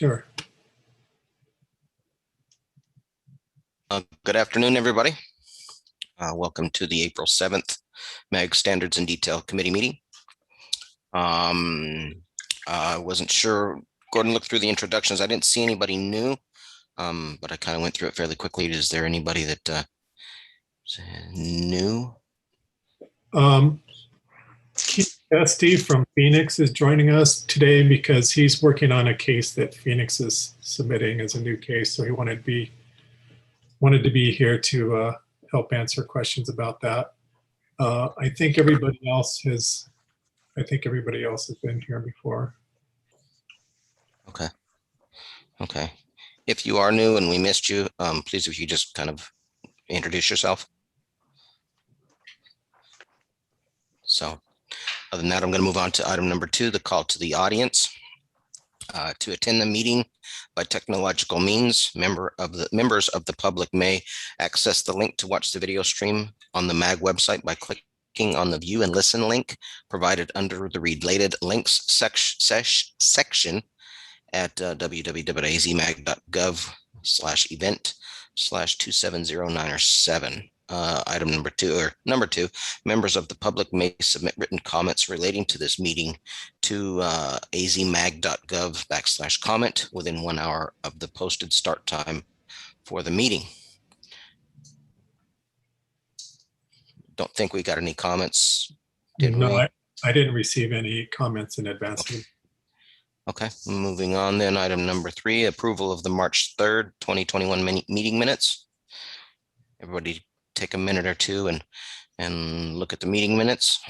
Sure. Good afternoon, everybody. Welcome to the April 7th MAG Standards and Detail Committee meeting. I wasn't sure. Gordon looked through the introductions. I didn't see anybody new, but I kind of went through it fairly quickly. Is there anybody that new? Keith Esty from Phoenix is joining us today because he's working on a case that Phoenix is submitting as a new case. So he wanted to be here to help answer questions about that. I think everybody else has been here before. Okay. If you are new and we missed you, please, if you just kind of introduce yourself. So other than that, I'm going to move on to item number 2, the call to the audience. To attend the meeting by technological means, members of the public may access the link to watch the video stream on the MAG website by clicking on the View and Listen link provided under the Related Links section at www.azmag.gov/event/2709 or 7. Item number 2, members of the public may submit written comments relating to this meeting to azmag.gov/comment within 1 hour of the posted start time for the meeting. Don't think we got any comments, did we? No, I didn't receive any comments in advance. Okay, moving on then. Item number 3, approval of the March 3rd, 2021 meeting minutes. Everybody take a minute or two and look at the meeting minutes.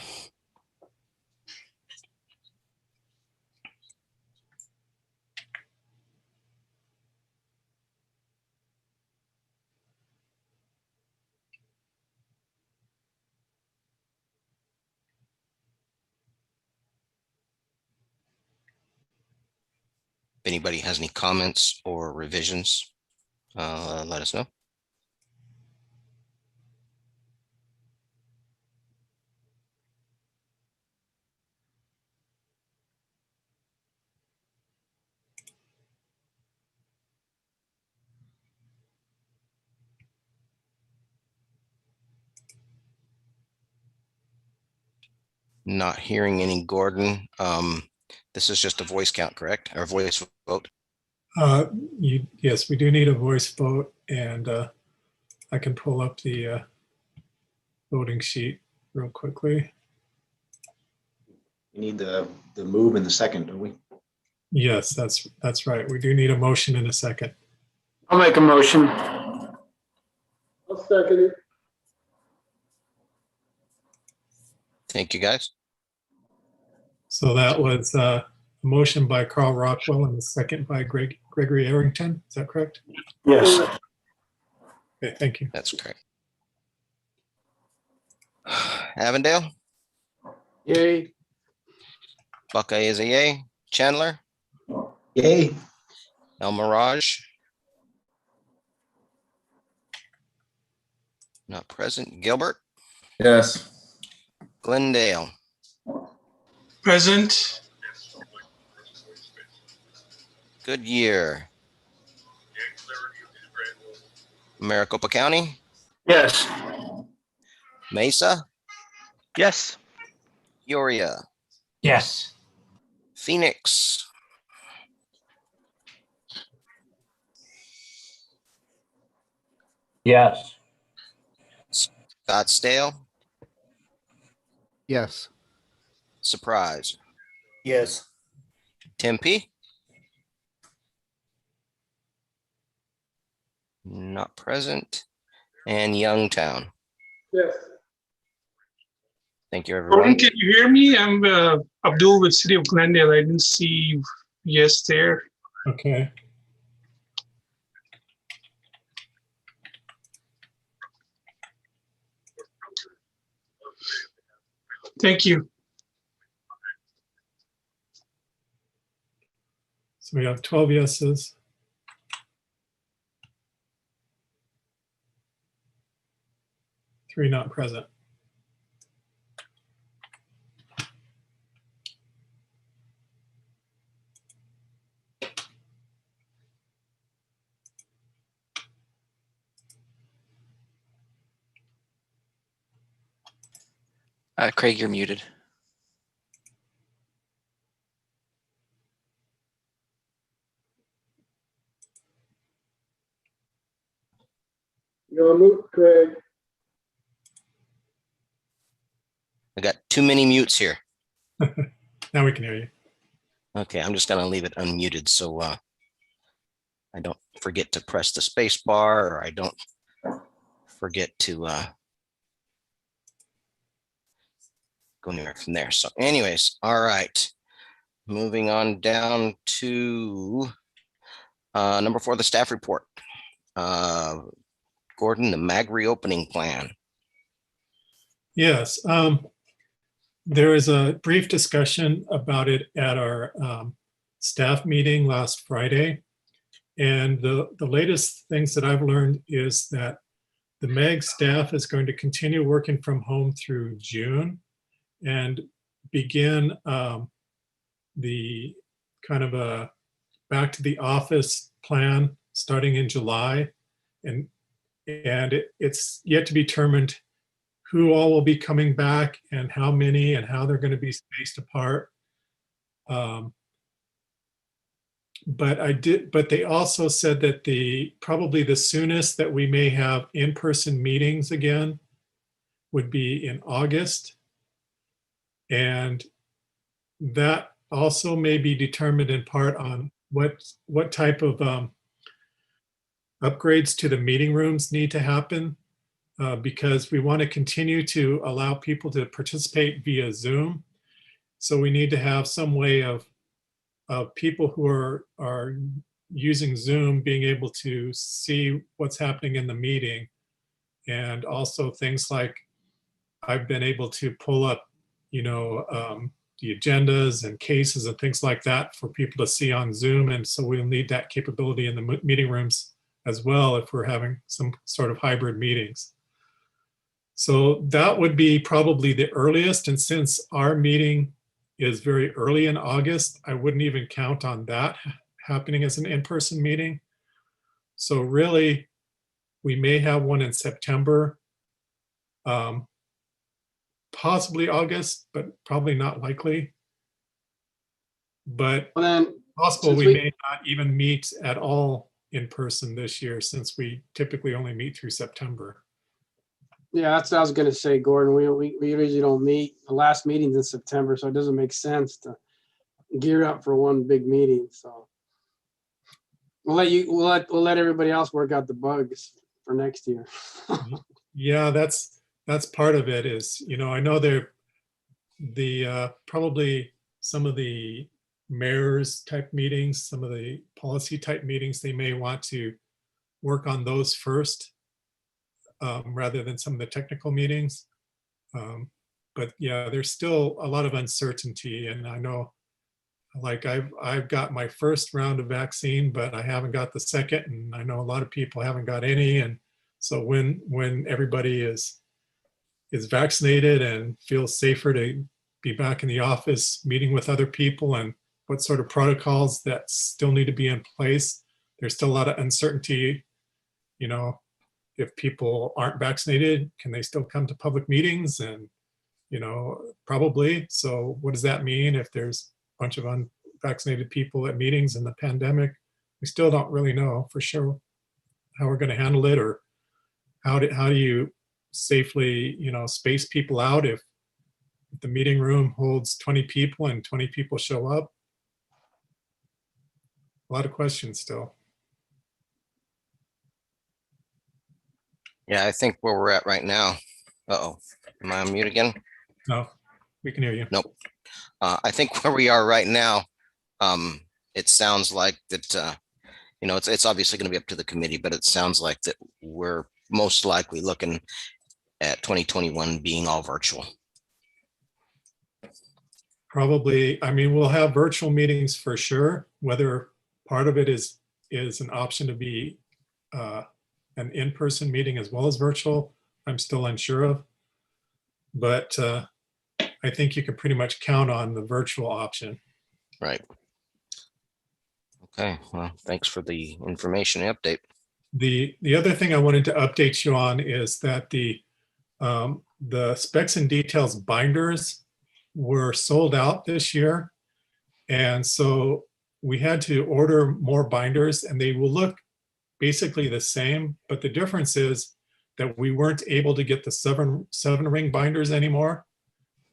If anybody has any comments or revisions, let us know. Not hearing any, Gordon. This is just a voice count, correct? Or voice vote? Yes, we do need a voice vote, and I can pull up the voting sheet real quickly. We need the move in the second, don't we? Yes, that's right. We do need a motion in a second. I'll make a motion. I'll second it. Thank you, guys. So that was a motion by Carl Rockwell and a second by Gregory Arrington. Is that correct? Yes. Okay, thank you. That's correct. Avondale? Yay. Buckeye is a yay. Chandler? Yay. El Mirage? Not present. Gilbert? Yes. Glendale? Present. Goodyear? Maricopa County? Yes. Mesa? Yes. Peoria? Yes. Phoenix? Yes. Scottsdale? Yes. Surprise? Yes. Tempe? Not present. And Youngtown? Yes. Thank you, Gordon, everyone. can you hear me? I'm Abdul with City of Glendale. I didn't see yes there. Okay. Thank you. So we have 12 yeses. Three not present. Craig, you're muted. You're on mute, Craig. I got too many mutes here. Now we can hear you. Okay, I'm just gonna leave it unmuted so I don't forget to press the space bar, or I don't forget to go anywhere from there. So anyways, all right. Moving on down to number 4, the staff report. Gordon, the MAG reopening plan. Yes, there was a brief discussion about it at our staff meeting last Friday. And the latest things that I've learned is that the MAG staff is going to continue working from home through June and begin the kind of a back to the office plan starting in July. And it's yet to be determined who all will be coming back and how many and how they're going to be spaced apart. But they also said that probably the soonest that we may have in-person meetings again would be in August. And that also may be determined in part on what type of upgrades to the meeting rooms need to happen, because we want to continue to allow people to participate via Zoom. So we need to have some way of people who are using Zoom being able to see what's happening in the meeting. And also things like I've been able to pull up, the agendas and cases and things like that for people to see on Zoom. And so we'll need that capability in the meeting rooms as well if we're having some sort of hybrid meetings. So that would be probably the earliest. And since our meeting is very early in August, I wouldn't even count on that happening as an in-person meeting. So really, we may have one in September, possibly August, but probably not likely. But Well, then, possible since we we- may not even meet at all in person this year, since we typically only meet through September. yeah, that's what I was gonna say, Gordon. We usually don't meet. The last meeting's in September, so it doesn't make sense to gear up for one big meeting. So we'll let everybody else work out the bugs for next year. Yeah, that's part of it is, I know probably some of the mayors type meetings, some of the policy type meetings, they may want to work on those first rather than some of the technical meetings. But yeah, there's still a lot of uncertainty. And I know, like I've got my first round of vaccine, but I haven't got the second. And I know a lot of people haven't got any. And so when everybody is vaccinated and feels safer to be back in the office, meeting with other people, and what sort of protocols that still need to be in place, there's still a lot of uncertainty. If people aren't vaccinated, can they still come to public meetings? And, probably. So what does that mean if there's a bunch of unvaccinated people at meetings in the pandemic? We still don't really know for sure how we're going to handle it, or how do you safely, space people out if the meeting room holds 20 people and 20 people show up. A lot of questions still. Yeah, I think where we're at right now. Uh-oh, am I on mute again? No, we can hear you. Nope. I think where we are right now, it sounds like that, it's obviously going to be up to the committee, but it sounds like that we're most likely looking at 2021 being all virtual. Probably, we'll have virtual meetings for sure. Whether part of it is an option to be an in-person meeting as well as virtual, I'm still unsure of. But I think you can pretty much count on the virtual option. Right. Okay, well, thanks for the information update. The other thing I wanted to update you on is that the The specs and details binders were sold out this year. And so we had to order more binders, and they will look basically the same, but the difference is that we weren't able to get the seven ring binders anymore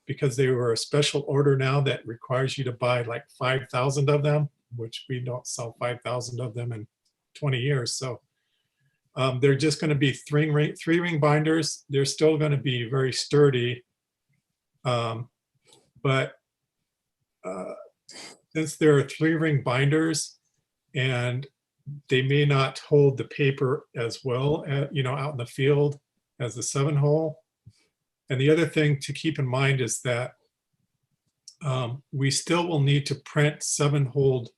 because they were a special order now that requires you to buy like 5,000 of them, which we don't sell 5,000 of them in 20 years. So they're just going to be three ring binders. They're still going to be very sturdy. But since there are 3-ring binders and they may not hold the paper as well, out in the field as the 7-hole. And the other thing to keep in mind is that we still will need to print 7-hole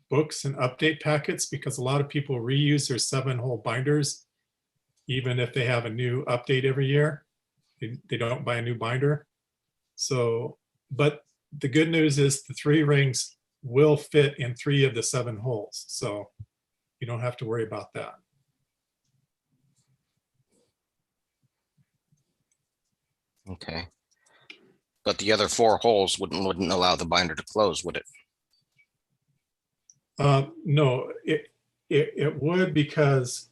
books and update packets because a lot of people reuse their 7-hole binders, even if they have a new update every year. They don't buy a new binder. So, but the good news is the 3 rings will fit in 3 of the 7 holes. So you don't have to worry about that. Okay. But the other 4 holes wouldn't allow the binder to close, would it? No, it would, because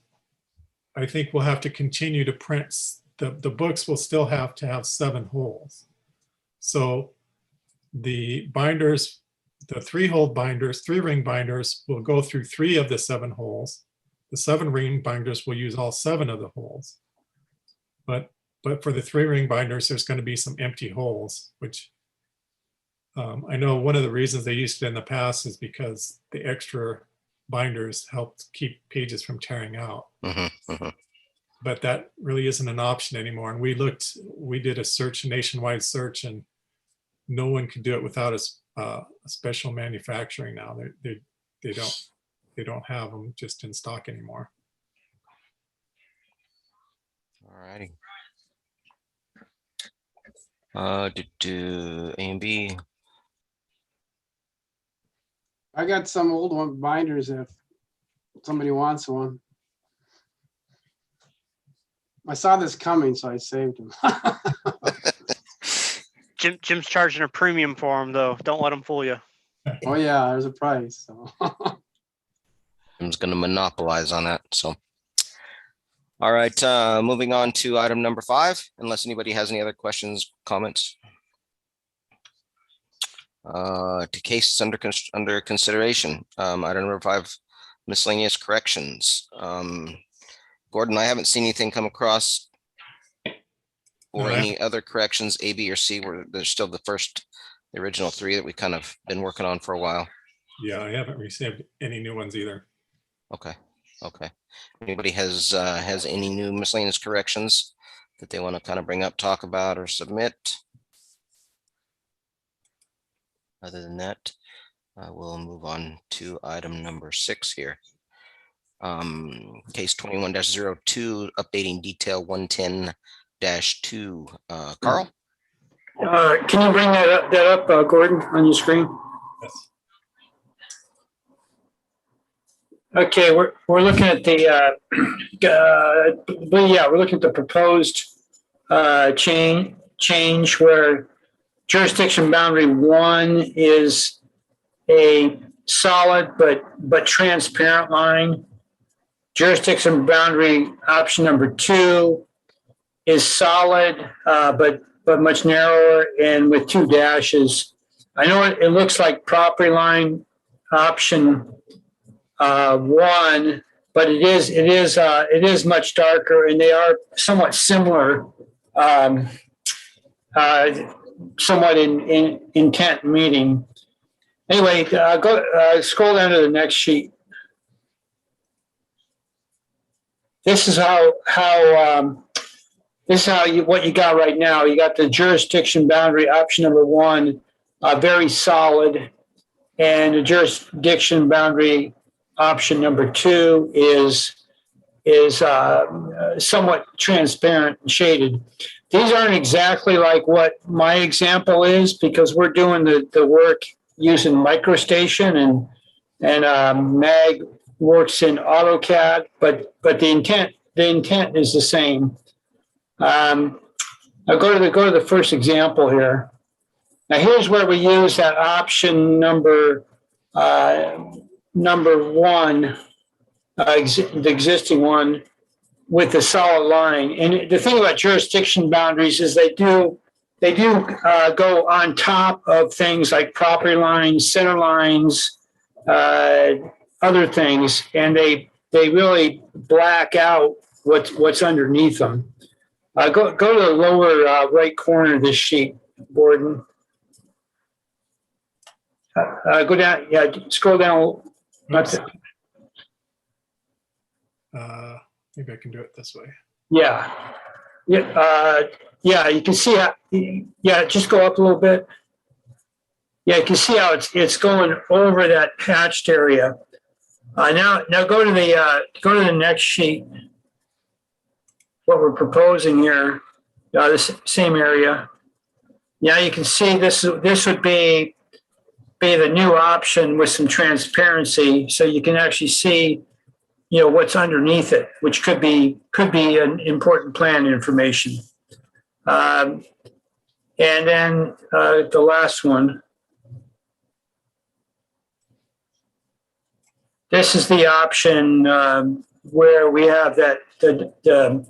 I think we'll have to continue to print. The books will still have to have 7 holes. So the binders, the 3-hole binders, 3-ring binders will go through 3 of the 7 holes. The 7-ring binders will use all 7 of the holes. But for the 3-ring binders, there's going to be some empty holes, which I know one of the reasons they used it in the past is because the extra binders helped keep pages from tearing out. But that really isn't an option anymore. And we did a search, a nationwide search, and no one could do it without a special manufacturing now. They don't have them just in stock anymore. All righty. Do A and B. I got some old binders if somebody wants one. I saw this coming, so I saved them. Jim's charging a premium for them, though. Don't let him fool you. Oh yeah, there's a price. So. I'm just going to monopolize on that. So, all right, moving on to item number 5, unless anybody has any other questions, comments. To cases under consideration. Item number 5, miscellaneous corrections. Gordon, I haven't seen anything come across or any other corrections, A, B, or C, where there's still the original 3 that we kind of been working on for a while. Yeah, I haven't received any new ones either. Okay. Anybody has any new miscellaneous corrections that they want to kind of bring up, talk about, or submit? Other than that, we'll move on to item number 6 here. Case 21-02, updating detail 110-2. Carl? Can you bring that up, Gordon, on your screen? Yes. Okay, we're looking at the we're looking at the proposed change where jurisdiction boundary 1 is a solid but transparent line. Jurisdiction boundary option number 2 is solid but much narrower and with 2 dashes. I know it looks like property line option 1, but it is much darker, and they are somewhat similar, somewhat in intent meeting. Anyway, scroll down to the next sheet. This is what you got right now. You got the jurisdiction boundary option number 1, very solid, and the jurisdiction boundary option number 2 is somewhat transparent and shaded. These aren't exactly like what my example is because we're doing the work using MicroStation and Mag works in AutoCAD, but the intent is the same. Now go to the first example here. Now here's where we use that option number one, the existing one with the solid line. And the thing about jurisdiction boundaries is they do go on top of things like property lines, center lines, other things, and they really black out what's underneath them. Go to the lower right corner of this sheet, Gordon. Go down, yeah, scroll down. Oops. Maybe I can do it this way. Yeah. Yeah, you can see how, yeah, just go up a little bit. Yeah, you can see how it's going over that hatched area. Now go to the next sheet. What we're proposing here, this same area. Yeah, you can see this would be the new option with some transparency, so you can actually see, what's underneath it, which could be an important plan information. And then the last one. This is the option where we have the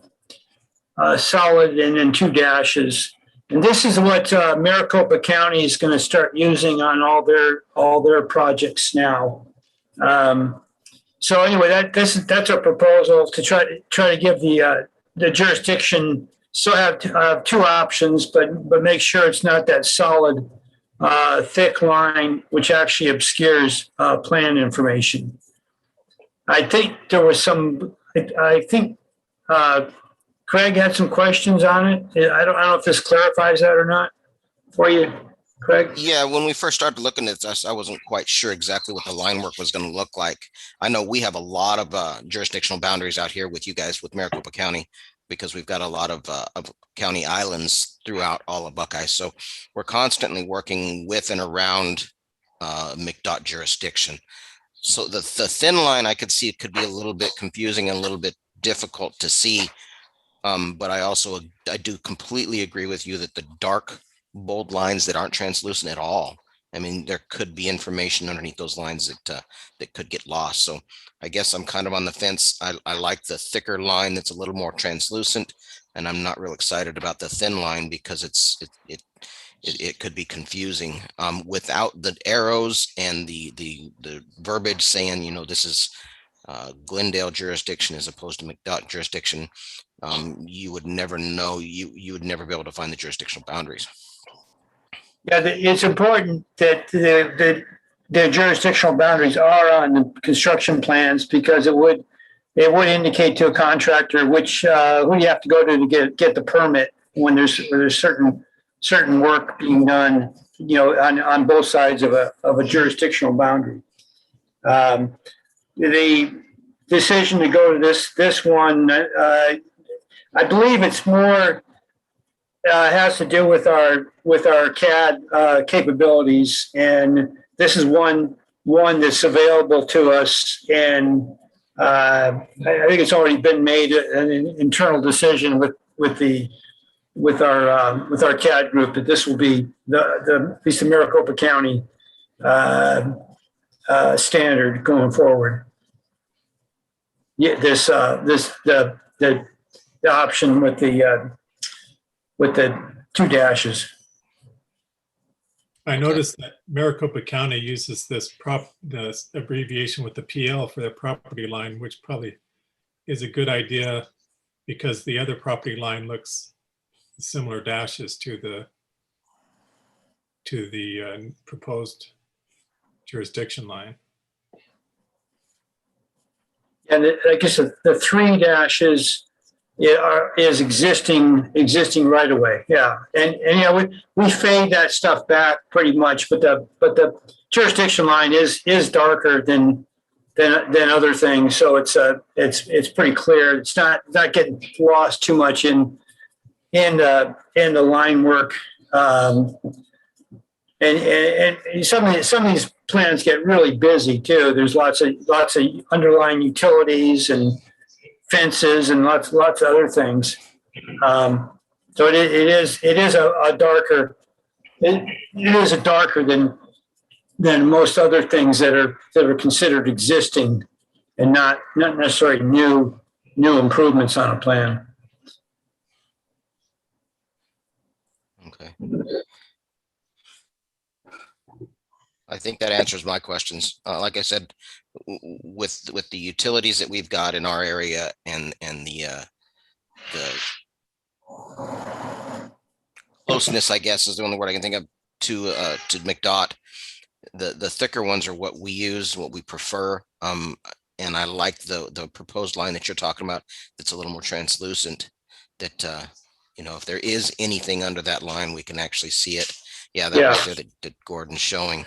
solid and then 2 dashes. And this is what Maricopa County is going to start using on all their projects now. So anyway, that's our proposal to try to give the jurisdiction still have 2 options, but make sure it's not that solid thick line which actually obscures plan information. I think there was some. I think Craig had some questions on it. I don't know if this clarifies that or not for you, Craig. Yeah, when we first started looking at this, I wasn't quite sure exactly what the line work was going to look like. I know we have a lot of jurisdictional boundaries out here with you guys with Maricopa County, because we've got a lot of county islands throughout all of Buckeye. So we're constantly working with and around McDOT jurisdiction. So the thin line, I could see it could be a little bit confusing and a little bit difficult to see. But I do completely agree with you that the dark bold lines that aren't translucent at all, I mean, there could be information underneath those lines that could get lost. So I guess I'm kind of on the fence. I like the thicker line that's a little more translucent, and I'm not real excited about the thin line because it could be confusing without the arrows and the verbiage saying, this is Glendale jurisdiction as opposed to McDOT jurisdiction. You would never know. You would never be able to find the jurisdictional boundaries. Yeah, it's important that the jurisdictional boundaries are on the construction plans, because it would indicate to a contractor who you have to go to get the permit when there's certain work being done, on both sides of a jurisdictional boundary. The decision to go to this one, I believe it's more has to do with our CAD capabilities, and this is one that's available to us, and I think it's already been made an internal decision with our CAD group that this will be at least the Maricopa County standard going forward. Yeah, the option with the 2 dashes. I noticed that Maricopa County uses this abbreviation with the PL for their property line, which probably is a good idea because the other property line looks similar dashes to the proposed jurisdiction line. And I guess the 3 dashes is existing right away. Yeah, and yeah, we fade that stuff back pretty much, but the jurisdiction line is darker than other things, so it's pretty clear. It's not getting lost too much in the line work. And some of these plans get really busy too. There's lots of underlying utilities and fences and lots of other things. So it is a darker, it is a darker than most other things that are considered existing and not necessarily new improvements on a plan. Okay. I think that answers my questions. Like I said, with the utilities that we've got in our area and the closeness, I guess is the only word I can think of to McDOT. The thicker ones are what we use, what we prefer. And I like the proposed line that you're talking about. That's a little more translucent. That if there is anything under that line, we can actually see it. Yeah, that right there that Gordon's showing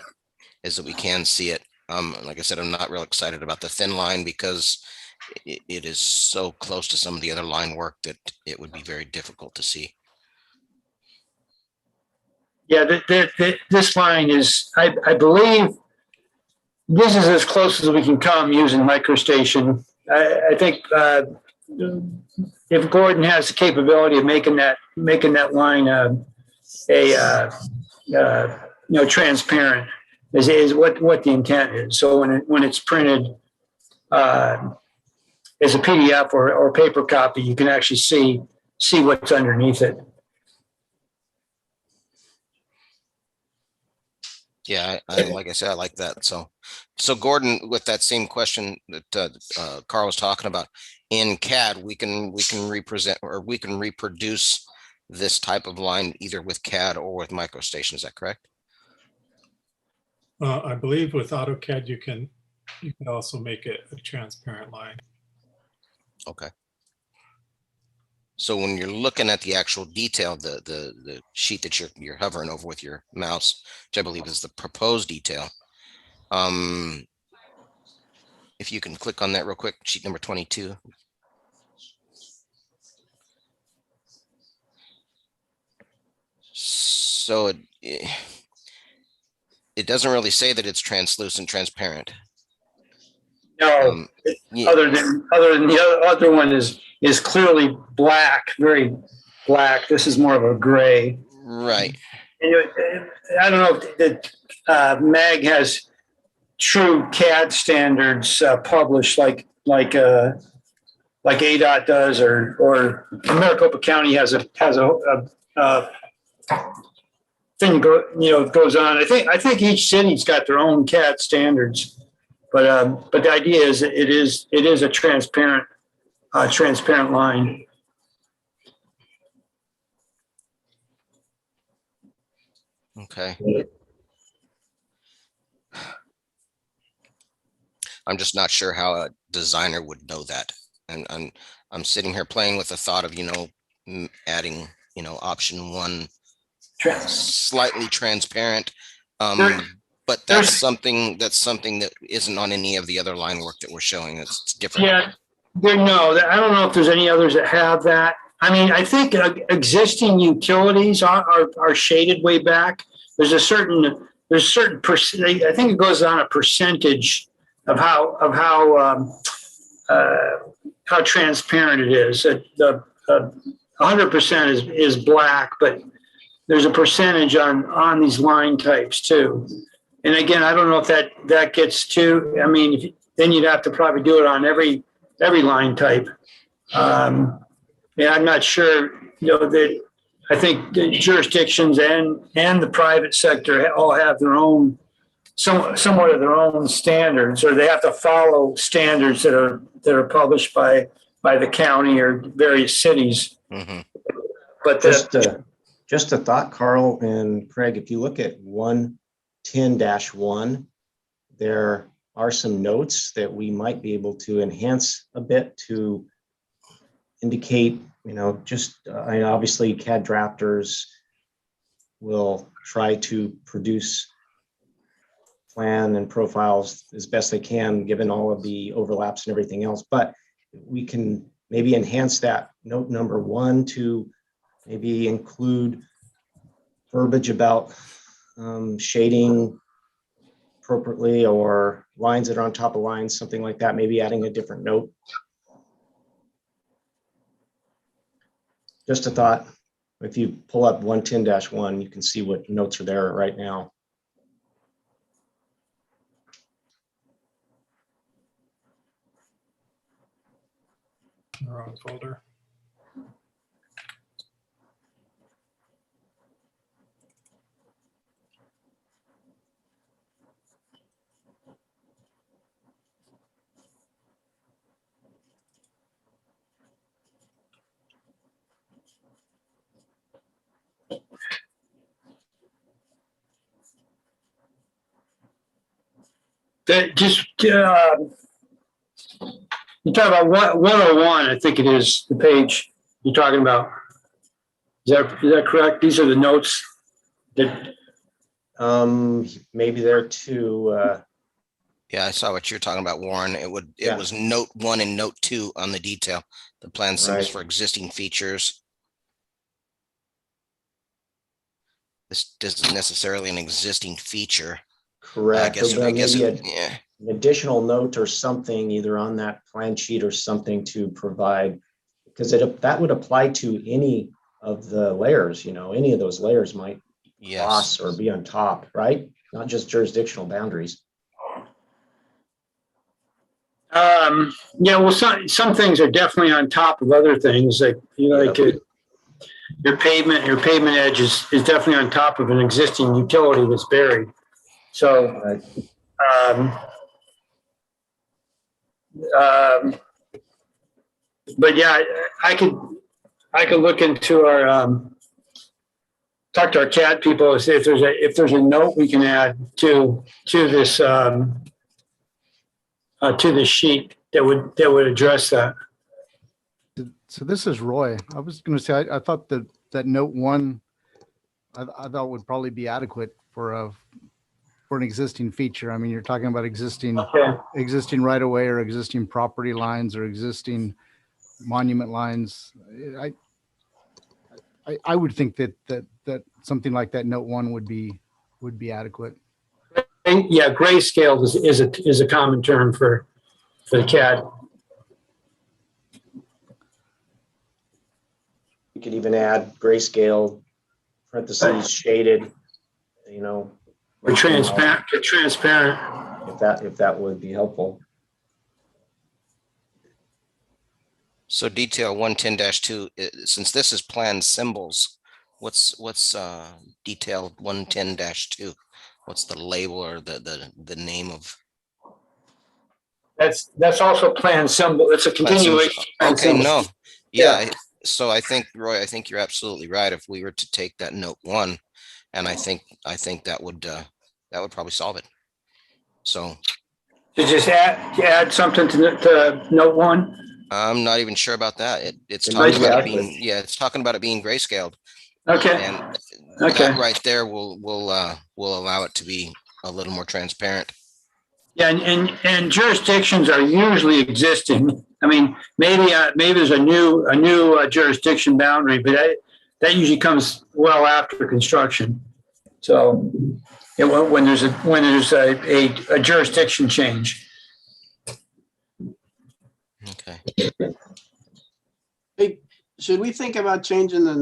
is that we can see it. Like I said, I'm not real excited about the thin line because it is so close to some of the other line work that it would be very difficult to see. Yeah, this line is, I believe, this is as close as we can come using microstation. I think if Gordon has the capability of making that line transparent, is what the intent is. So when it's printed as a PDF or paper copy, you can actually see what's underneath it. Yeah, like I said, I like that. So Gordon, with that same question that Carl was talking about, in CAD, we can represent, or we can reproduce this type of line either with CAD or with MicroStation. Is that correct? I believe with AutoCAD, you can also make it a transparent line. Okay. So when you're looking at the actual detail, the sheet that you're hovering over with your mouse, which I believe is the proposed detail, if you can click on that real quick, sheet number 22. So it doesn't really say that it's translucent, transparent. No, Yeah. other than the other one is clearly black, very black. This is more of a gray. Right. And I don't know if that MAG has true CAD standards published like ADOT does, or Maricopa County has a thing goes on. I think each city's got their own CAD standards, but the idea is it is a transparent line. Okay. I'm just not sure how a designer would know that. And I'm sitting here playing with the thought of, adding, option 1, slightly transparent. But that's something that isn't on any of the other line work that we're showing. It's different. Yeah, I don't know if there's any others that have that. I mean, I think existing utilities are shaded way back. There's a certain percent. I think it goes on a percentage of how transparent it is. The 100% is black, but there's a percentage on these line types too. And again, I don't know if that gets to. I mean, then you'd have to probably do it on every line type. I'm not sure. That I think the jurisdictions and the private sector all have their own, somewhat of their own standards, or they have to follow standards that are published by the county or various cities. Mm-hmm. But just a thought, Carl and Craig. If you look at 110-1, there are some notes that we might be able to enhance a bit to indicate, obviously CAD drafters will try to produce plan and profiles as best they can, given all of the overlaps and everything else. But we can maybe enhance that note number 1 to maybe include verbiage about shading appropriately, or lines that are on top of lines, something like that, maybe adding a different note. Just a thought. If you pull up 110-1, you can see what notes are there right now. Wrong folder. That just, you talk about 101, I think it is, the page you're talking about. Is that correct? These are the notes that, Maybe there too. Yeah, I saw what you're talking about, Warren. It Yeah. was note 1 and note 2 on the detail, the plan symbols Right. for existing features. This isn't necessarily an existing feature. Correct. I guess Maybe yeah. an additional note or something either on that plan sheet or something to provide, because that would apply to any of the layers. Any of those layers might cross or be on top, right? Not just jurisdictional boundaries. yeah, well, some things are definitely on top of other things, like your pavement edge is definitely on top of an existing utility that's buried. So, but yeah, I could look into our talk to our CAD people and see if there's a note we can add to this sheet that would address that. So this is Roy. I was going to say, I thought that note 1, I thought would probably be adequate for an existing feature. I mean, you're talking about existing right of way or existing property lines or existing monument lines. I would think that something like that note 1 would be adequate. And yeah, grayscale is a common term for the CAD. You could even add grayscale, parentheses, shaded, Or transparent. if that would be helpful. So detail 110-2, since this is plan symbols, what's detail 110-2? What's the label or the name of? That's also plan symbol. It's a continuation. Okay, no. Yeah. So I think, Roy, you're absolutely right. If we were to take that note 1, and I think that would probably solve it. So to just add something to note 1. I'm not even sure about that. It's talking about it being, it's talking about it being grayscaled. Okay. And that right there will allow it to be a little more transparent. Yeah, and jurisdictions are usually existing. I mean, maybe there's a new jurisdiction boundary, but that usually comes well after construction. So when there's a jurisdiction change. Okay. Hey, should we think about changing the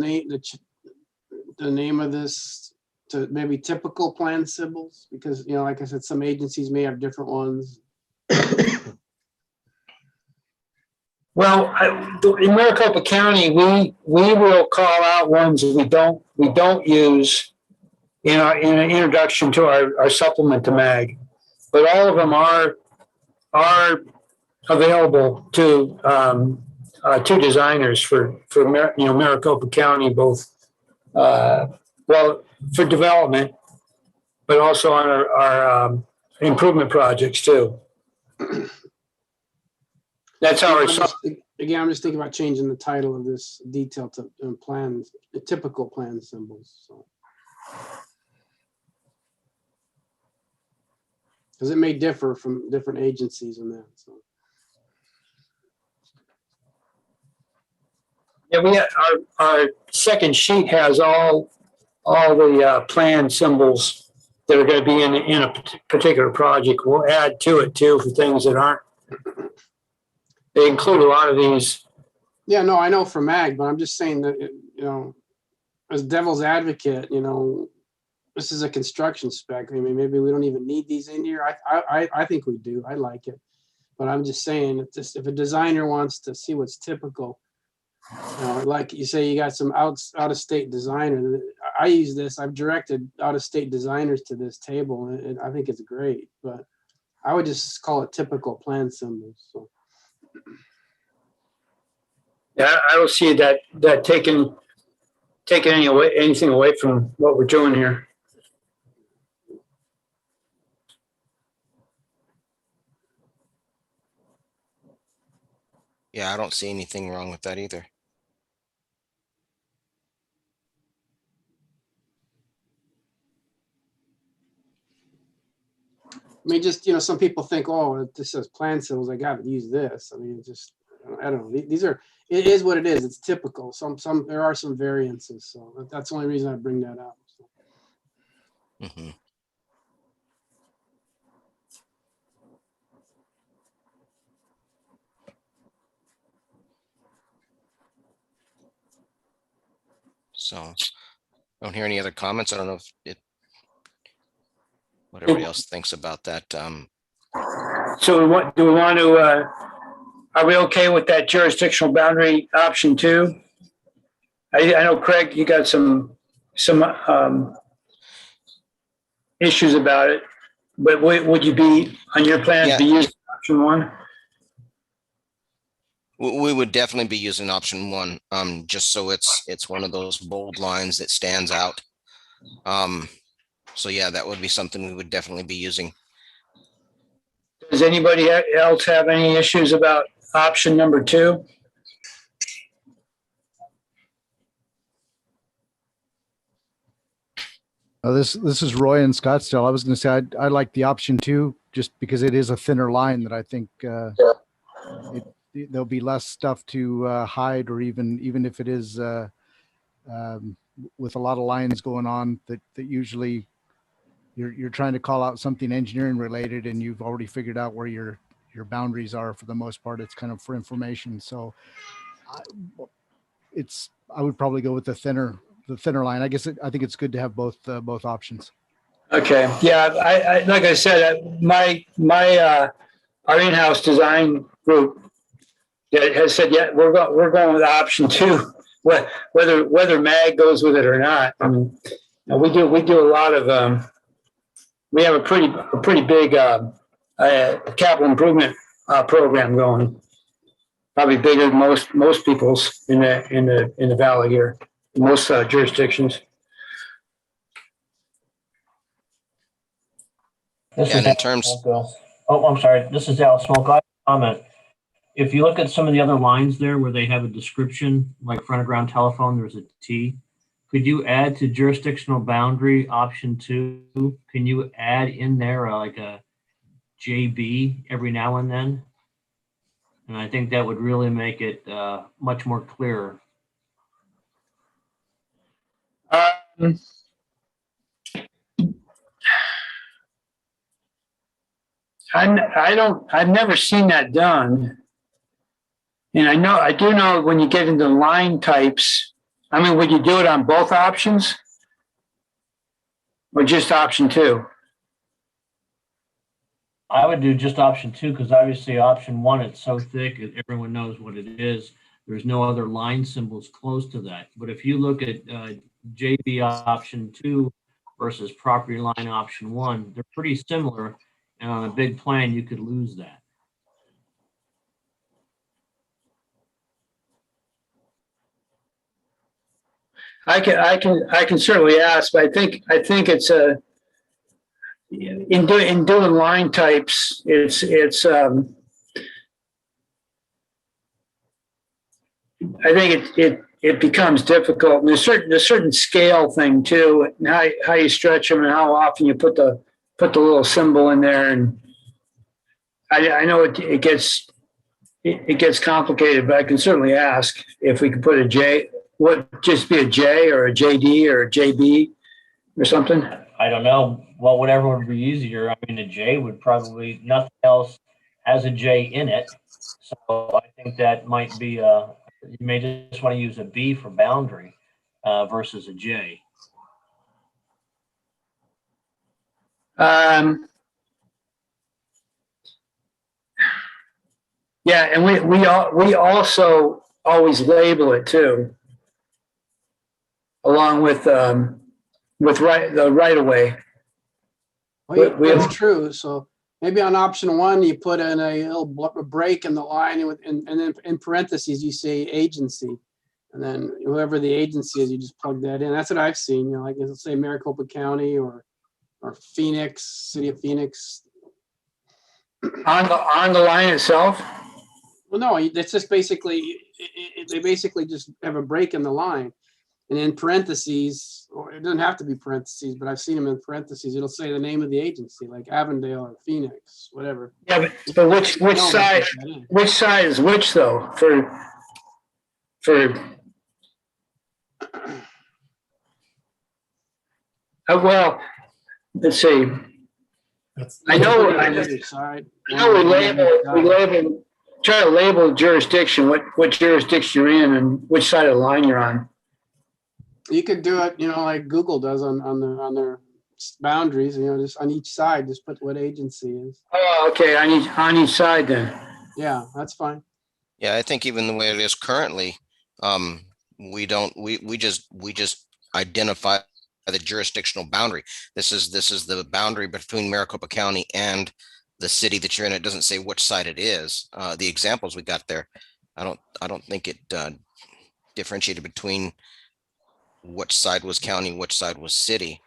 name of this to maybe typical plan symbols? Because, like I said, some agencies may have different ones. Well, in Maricopa County, we will call out ones that we don't use in an introduction to our supplement to MAG, but all of them are available to designers for Maricopa County, both for development, but also on our improvement projects too. That's how I'm just thinking about changing the title of this detail to plans, the typical plan symbols. So. Because it may differ from different agencies in that. So. Yeah, we have our second sheet has all the plan symbols that are going to be in a particular project. We'll add to it too for things that aren't. They include a lot of these. Yeah, no, I know for MAG, but I'm just saying that as devil's advocate, this is a construction spec. I mean, maybe we don't even need these in here. I think we do. I like it. But I'm just saying, if a designer wants to see what's typical, like you say, you got some out-of-state designer. I use this. I've directed out-of-state designers to this table, and I think it's great. But I would just call it typical plan symbols. So. Yeah, I don't see that taking anything away from what we're doing here. Yeah, I don't see anything wrong with that either. I mean, just, some people think, oh, this says plan symbols, I got to use this. I mean, I don't know. It is what it is. It's typical. There are some variances. So that's the only reason I bring that up. So. Mm-hmm. So I don't hear any other comments. I don't know if what everybody else thinks about that. So do we want to, are we okay with that jurisdictional boundary option 2? I know, Craig, you got some issues about it, but would you be on your plans to use option 1? We would definitely be using option 1, just so it's one of those bold lines that stands out. So yeah, that would be something we would definitely be using. Does anybody else have any issues about option number 2? This is Roy in Scottsdale. I was going to say I like the option 2 just because it is a thinner line that I think there'll be less stuff to hide, or even if it is with a lot of lines going on that usually you're trying to call out something engineering related and you've already figured out where your boundaries are. For the most part, it's kind of for information. So I would probably go with the thinner line. I think it's good to have both options. Okay. Yeah. I like I said, our in-house design group has said, yeah, we're going with option 2, whether MAG goes with it or not. I mean, we do a lot of, we have a pretty big capital improvement program going, probably bigger than most people's in the valley here, most jurisdictions. And in terms, I'm sorry. This is Al Smoke. I have a comment. If you look at some of the other lines there where they have a description, like front of ground telephone, there's a T. Could you add to jurisdictional boundary option 2? Can you add in there like a JB every now and then? And I think that would really make it much more clearer. I've never seen that done. And I do know when you get into line types, I mean, would you do it on both options or just option 2? I would do just option 2 because obviously option 1, it's so thick, everyone knows what it is. There's no other line symbols close to that. But if you look at JB option 2 versus property line option 1, they're pretty similar. And on a big plan, you could lose that. I can certainly ask, but I think it's in doing line types, it's I think it becomes difficult. And there's certain scale thing too, and how you stretch them and how often you put the little symbol in there. And I know it gets complicated, but I can certainly ask if we could put a J. Would just be a J or a JD or a JB or something? I don't know. Well, whatever would be easier. I mean, a J would probably, nothing else has a J in it. So I think that might be you may just want to use a B for boundary. versus a J. Yeah, and we also always label it too, along with the right of way. Well, We- that's true. So maybe on option one, you put in a little break in the line and then in parentheses, you say agency. And then whoever the agency is, you just plug that in. That's what I've seen, you know, like it'll say Maricopa County or Phoenix, City of Phoenix. On the line itself. Well, no, it's just basically, they basically just have a break in the line. And in parentheses, or it doesn't have to be parentheses, but I've seen them in parentheses. It'll say the name of the agency, like Avondale or Phoenix, whatever. Yeah, but which side is which though? Well, let's see. I know we label, try to label jurisdiction, what jurisdiction you're in and which side of the line you're on. You could do it, you know, like Google does on their boundaries, you know, just on each side, just put what agency is. Oh, okay, on each side then. Yeah, that's fine. Yeah, I think even the way it is currently, we just identify the jurisdictional boundary. This is the boundary between Maricopa County and the city that you're in. It doesn't say which side it is. The examples we got there, I don't think it differentiated between which side was county, which side was city.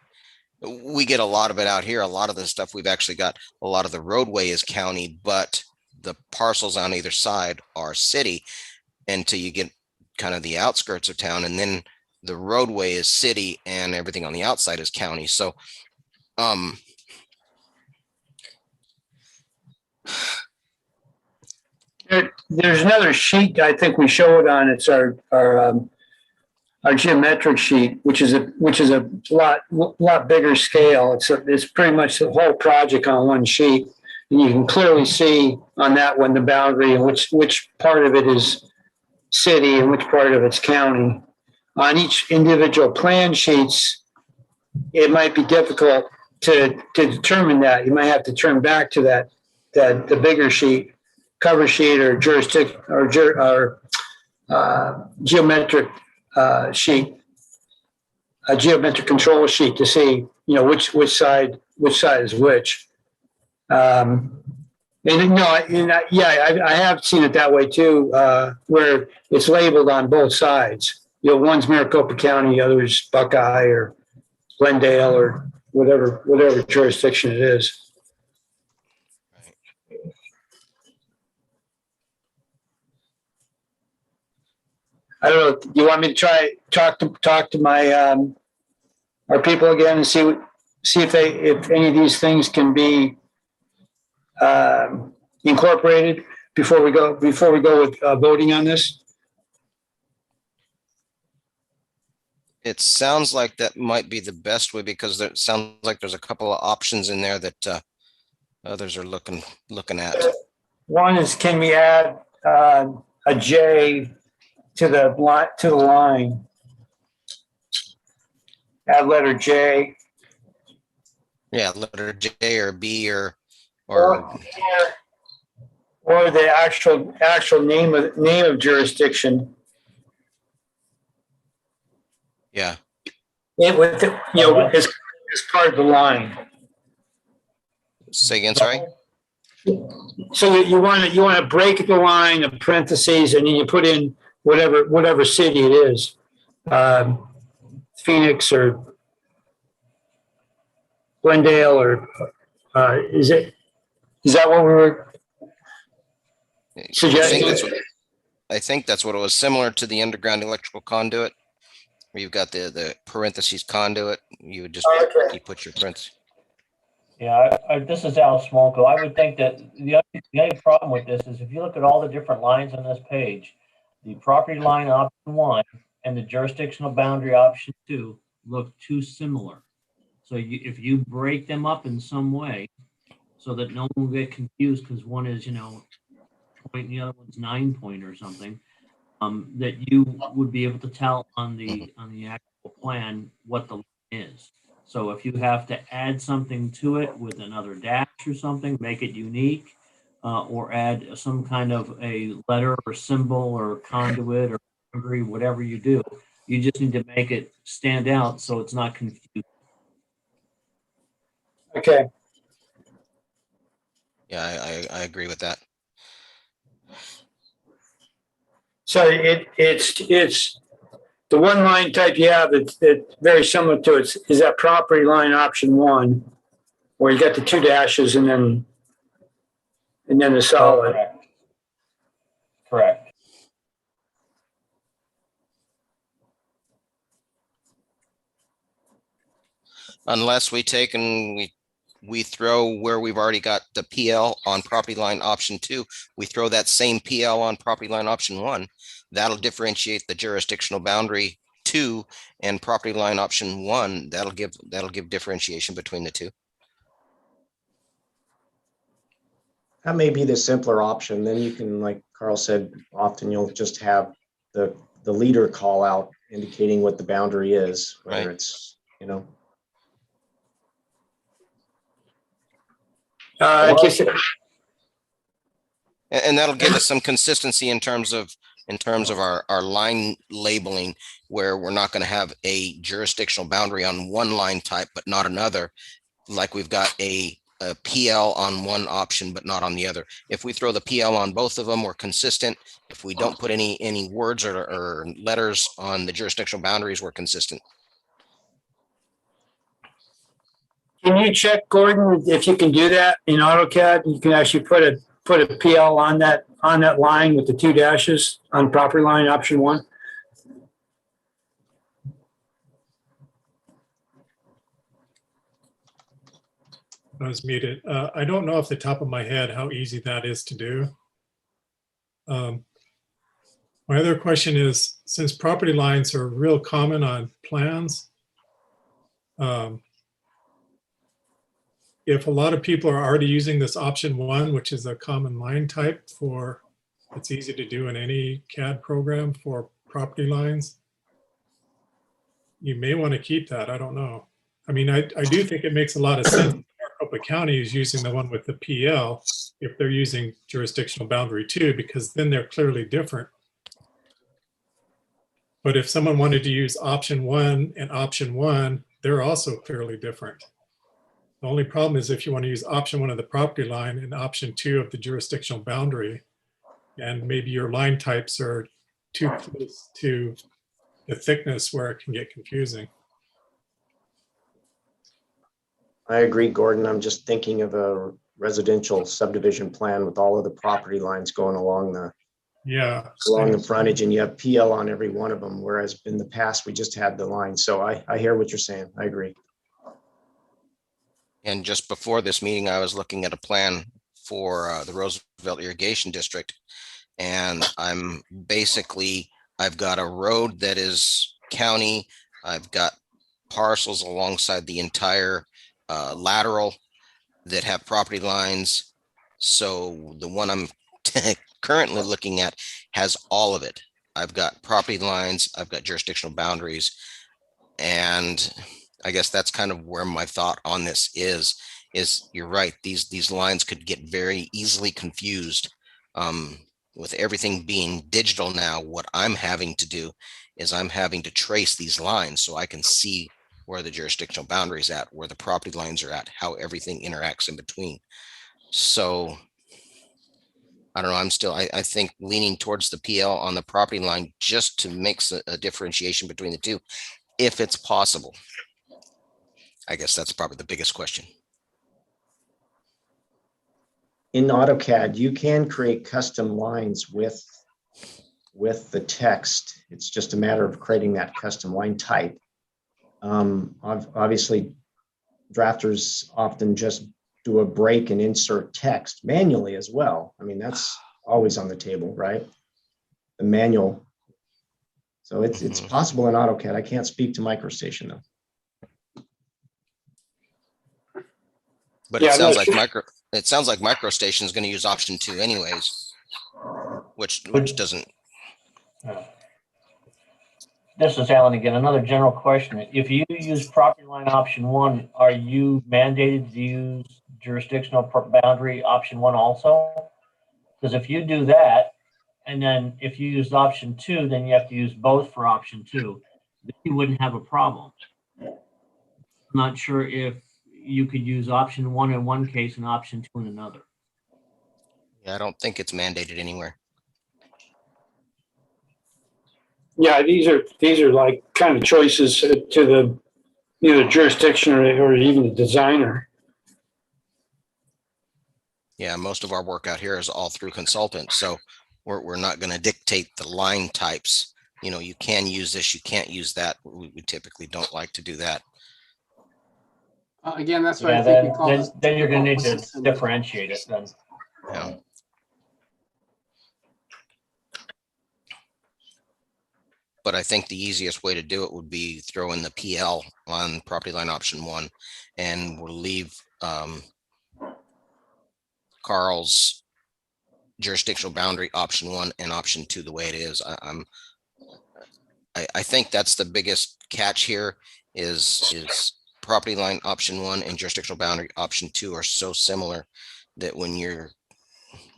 We get a lot of it out here. A lot of the stuff we've actually got, a lot of the roadway is county, but the parcels on either side are city until you get kind of the outskirts of town, and then the roadway is city and everything on the outside is county. So there's another sheet I think we show it on. It's our geometric sheet, which is a lot bigger scale. It's pretty much the whole project on one sheet, and you can clearly see on that one the boundary and which part of it is city and which part of it's county. On each individual plan sheets, it might be difficult to determine that. You might have to turn back to the bigger sheet, cover sheet, or jurisdiction or geometric sheet, a geometric control sheet to see, you know, which side is which. And no, I have seen it that way too, where it's labeled on both sides. You know, one's Maricopa County, the other's Buckeye or Glendale or whatever jurisdiction it is. I don't know. Do you want me to talk to my our people again and see if any of these things can be incorporated before we go with voting on this? it sounds like that might be the best way, because it sounds like there's a couple of options in there that others are looking at. One is, can we add a J to the line? Add letter J. Yeah, letter J or B or the actual name of jurisdiction. Yeah. As part of the line. Say again, sorry. So you want to break the line of parentheses, and then you put in whatever city it is, Phoenix or Glendale, or is that what we were suggesting? I think that's what it was, similar to the underground electrical conduit, where you've got the parentheses conduit. You would just you put your parentheses. Yeah, this is Al Smolko. I would think that the only problem with this is if you look at all the different lines on this page, the property line option 1 and the jurisdictional boundary option 2 look too similar. So if you break them up in some way so that no one will get confused because one is, point and the other one's 9 point or something, that you would be able to tell on the actual plan what the line is. So if you have to add something to it with another dash or something, make it unique, or add some kind of a letter or symbol or conduit or boundary, whatever you do, you just need to make it stand out so it's not confusing. Okay. Yeah, I agree with that. So it's the one line type you have that's very similar to it is that property line option 1, where you got the 2 dashes and then the solid. Correct. Correct. Unless we take and we throw where we've already got the PL on property line option 2, we throw that same PL on property line option 1. That'll differentiate the jurisdictional boundary 2 and property line option 1. That'll give differentiation between the two. That may be the simpler option. Then you can, like Carl said, often you'll just have the leader call out indicating what the boundary is, whether Right. it's, you know. I guess And that'll give us some consistency in terms of our line labeling, where we're not going to have a jurisdictional boundary on one line type but not another, like we've got a PL on one option but not on the other. If we throw the PL on both of them, we're consistent. If we don't put any words or letters on the jurisdictional boundaries, we're consistent. Can you check, Gordon, if you can do that in AutoCAD? You can actually put a PL on that line with the 2 dashes on property line option 1. I was muted. I don't know off the top of my head how easy that is to do. My other question is, since property lines are real common on plans, if a lot of people are already using this option 1, which is a common line type for, it's easy to do in any CAD program for property lines, you may want to keep that. I don't know. I mean, I do think it makes a lot of sense. Maricopa County is using the one with the PL if they're using jurisdictional boundary 2, because then they're clearly different. But if someone wanted to use option 1 and option 1, they're also clearly different. The only problem is if you want to use option 1 of the property line and option 2 of the jurisdictional boundary, and maybe your line types are too close to the thickness where it can get confusing. I agree, Gordon. I'm just thinking of a residential subdivision plan with all of the property lines going along the frontage, and you have PL on every one of them, whereas in the past we just had the line. So I hear what you're saying. I agree. And just before this meeting, I was looking at a plan for the Roosevelt Irrigation District, and I've got a road that is county. I've got parcels alongside the entire lateral that have property lines. So the one I'm currently looking at has all of it. I've got property lines, I've got jurisdictional boundaries, and I guess that's kind of where my thought on this is you're right. These lines could get very easily confused. With everything being digital now, what I'm having to do is I'm having to trace these lines so I can see where the jurisdictional boundary is at, where the property lines are at, how everything interacts in between. So I don't know. I think leaning towards the PL on the property line just to make a differentiation between the two, if it's possible. I guess that's probably the biggest question. In AutoCAD, you can create custom lines with the text. It's just a matter of creating that custom line type. Obviously, drafters often just do a break and insert text manually as well. I mean, that's always on the table, right? The manual. So it's possible in AutoCAD. I can't speak to MicroStation though. But it sounds like MicroStation is going to use option 2 anyways, which doesn't This is Alan again. Another general question. If you use property line option 1, are you mandated to use jurisdictional boundary option 1 also? Because if you do that, and then if you use option 2, then you have to use both for option 2. Then you wouldn't have a problem. I'm not sure if you could use option 1 in one case and option 2 in another. Yeah, I don't think it's mandated anywhere. Yeah, these are like kind of choices to the either jurisdiction or even the designer. Yeah, most of our work out here is all through consultants, so we're not going to dictate the line types. You know, you can use this, you can't use that. We typically don't like to do that. Again, that's why Yeah, I think we call then, this. then you're going to need typical to plan. differentiate it then. Yeah. But I think the easiest way to do it would be throw in the PL on property line option 1, and we'll leave Carl's jurisdictional boundary option 1 and option 2 the way it is. I think that's the biggest catch here is property line option 1 and jurisdictional boundary option 2 are so similar that when you're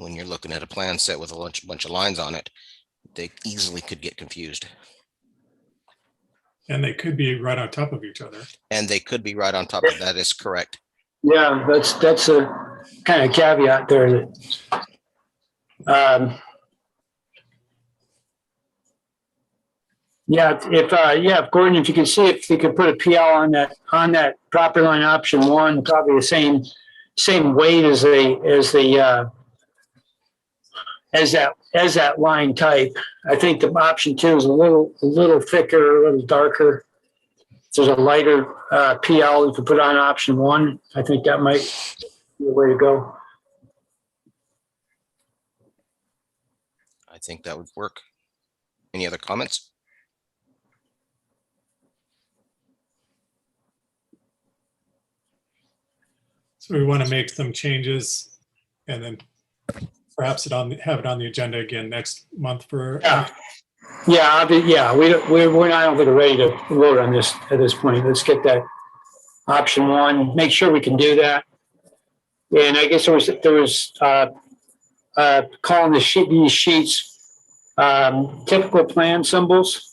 looking at a plan set with a bunch of lines on it, they easily could get confused. And they could be right on top of each other. And they could be right on top of that. Is correct. Yeah, that's a kind of caveat there. Yeah, if Gordon, if you can see if you could put a PL on that property line option 1, probably the same weight as that line type. I think the option 2 is a little thicker, a little darker. If there's a lighter PL you could put on option 1, I think that might be the way to go. I think that would work. Any other comments? So we want to make some changes and then perhaps have it on the agenda again next month for. We're not, I don't think we're ready to vote on this at this point. Let's get that option 1, make sure we can do that. And I guess there was calling these sheets typical plan symbols.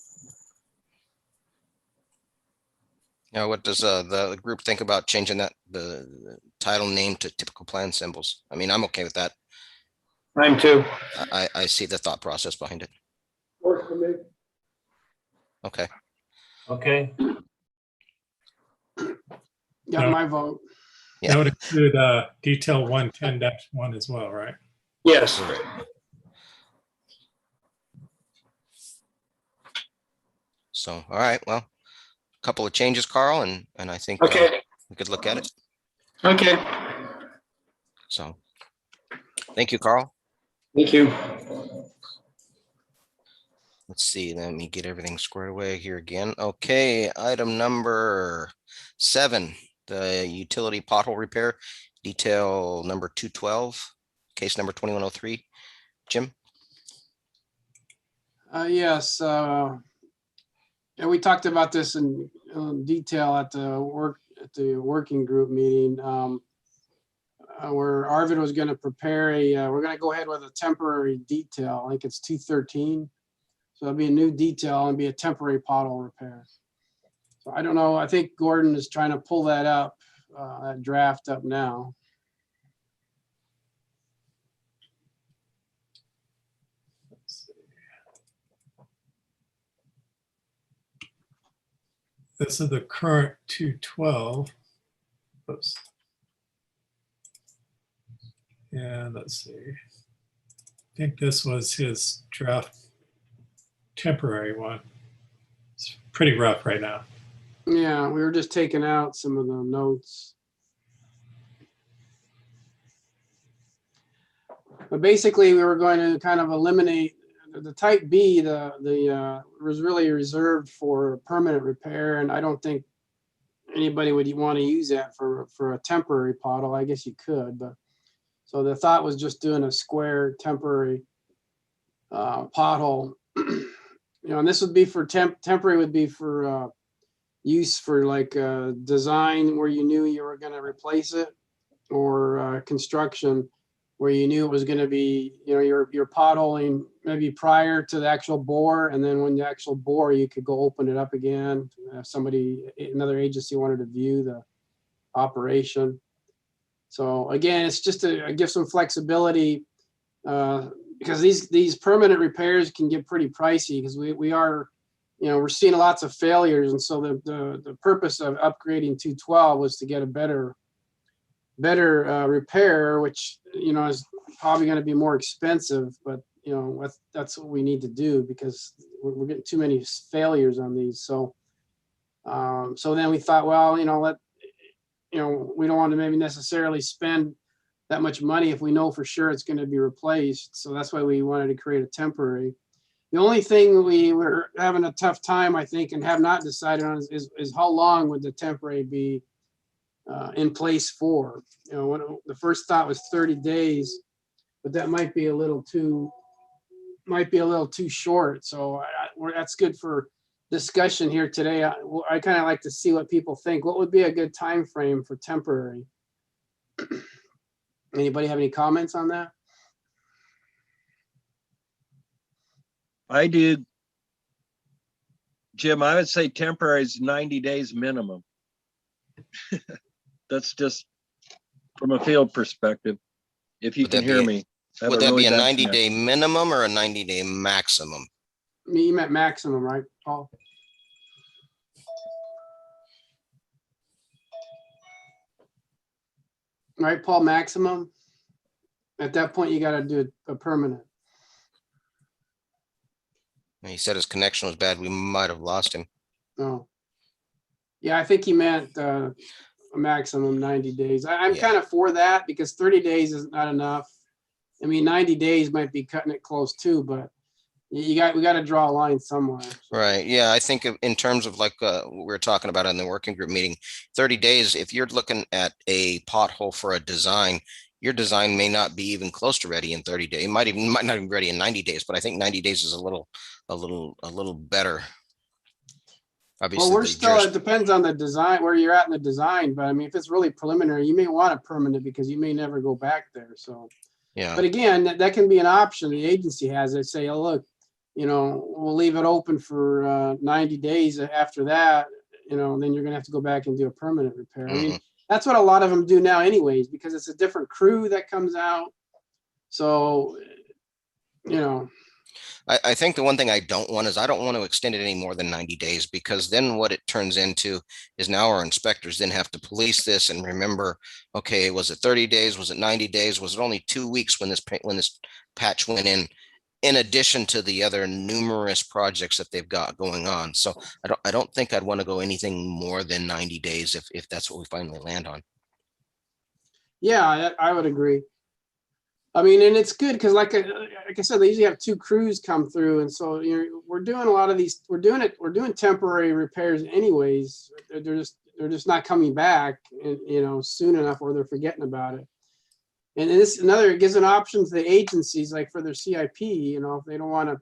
Now, what does the group think about changing the title name to typical plan symbols? I mean, I'm okay with that. I'm too. I see the thought process behind it. Works for me. Okay. Okay. Got my vote. Yeah. That would include detail 110-1 as well, right? Yes. So, all right, well, a couple of changes, Carl, and I think Okay. we could look at it. Okay. So, thank you, Carl. Thank you. Let's see, let me get everything squared away here again. Okay, item number 7, the utility pothole repair, detail number 212, case number 2103. Jim? Yes. And we talked about this in detail at the working group meeting. Where Arvid was going to prepare we're going to go ahead with a temporary detail. I think it's 213. So it'll be a new detail and be a temporary pothole repair. So I don't know. I think Gordon is trying to pull that up, that draft up now. Let's see. This is the current 212. Oops. And let's see. I think this was his draft temporary one. It's pretty rough right now. Yeah, we were just taking out some of the notes. But basically, we were going to kind of eliminate the type B. Was really reserved for permanent repair, and I don't think anybody would want to use that for a temporary pothole. I guess you could, but so the thought was just doing a square temporary pothole and this would be for temporary would be for use for like design where you knew you were going to replace it, or construction where you knew it was going to be, you're potholing maybe prior to the actual bore, and then when the actual bore, you could go open it up again. If another agency wanted to view the operation. So again, it's just to give some flexibility, because these permanent repairs can get pretty pricey, because we are, we're seeing lots of failures. And so the purpose of upgrading 212 was to get a better repair, which, is probably going to be more expensive, but that's what we need to do, because we're getting too many failures on these. So then we thought, well, we don't want to maybe necessarily spend that much money if we know for sure it's going to be replaced. So that's why we wanted to create a temporary. The only thing we were having a tough time, I think, and have not decided on is how long would the temporary be in place for. The first thought was 30 days, but that might be a little too short. So that's good for discussion here today. I kind of like to see what people think. What would be a good time frame for temporary? Anybody have any comments on that? I do. Jim, I would say temporary is 90 days minimum. That's just from a field perspective. If you can hear me. Would that be a 90-day minimum or a 90-day maximum? You meant maximum, right, Paul? Right, Paul, maximum? At that point, you got to do a permanent. He said his connection was bad. We might have lost him. Oh. Yeah, I think he meant a maximum 90 days. I'm kind of for that, because 30 days is not enough. I mean, 90 days might be cutting it close too, but we got to draw a line somewhere. Right. Yeah. I think in terms of like what we were talking about in the working group meeting, 30 days, if you're looking at a pothole for a design, your design may not be even close to ready in 30 days. It might not even be ready in 90 days, but I think 90 days is a little better. Obviously, well, it depends on the design, where you're at in the design. But I mean, if it's really preliminary, you may want a permanent because you may never go back there. So, yeah. But again, that can be an option the agency has. They say, oh, look, we'll leave it open for 90 days. After that, then you're going to have to go back and do a permanent repair. I mean, that's what a lot of them do now anyways, because it's a different crew that comes out. So, I think the one thing I don't want to extend it any more than 90 days, because then what it turns into is now our inspectors then have to police this and remember, okay, was it 30 days? Was it 90 days? Was it only 2 weeks when this patch went in addition to the other numerous projects that they've got going on? So I don't think I'd want to go anything more than 90 days if that's what we finally land on. Yeah, I would agree. I mean, and it's good because, like I said, they usually have 2 crews come through, and so we're doing a lot of these. We're doing temporary repairs anyways. They're just not coming back, soon enough, or they're forgetting about it. And it gives an option to the agencies, like for their CIP. If they don't want to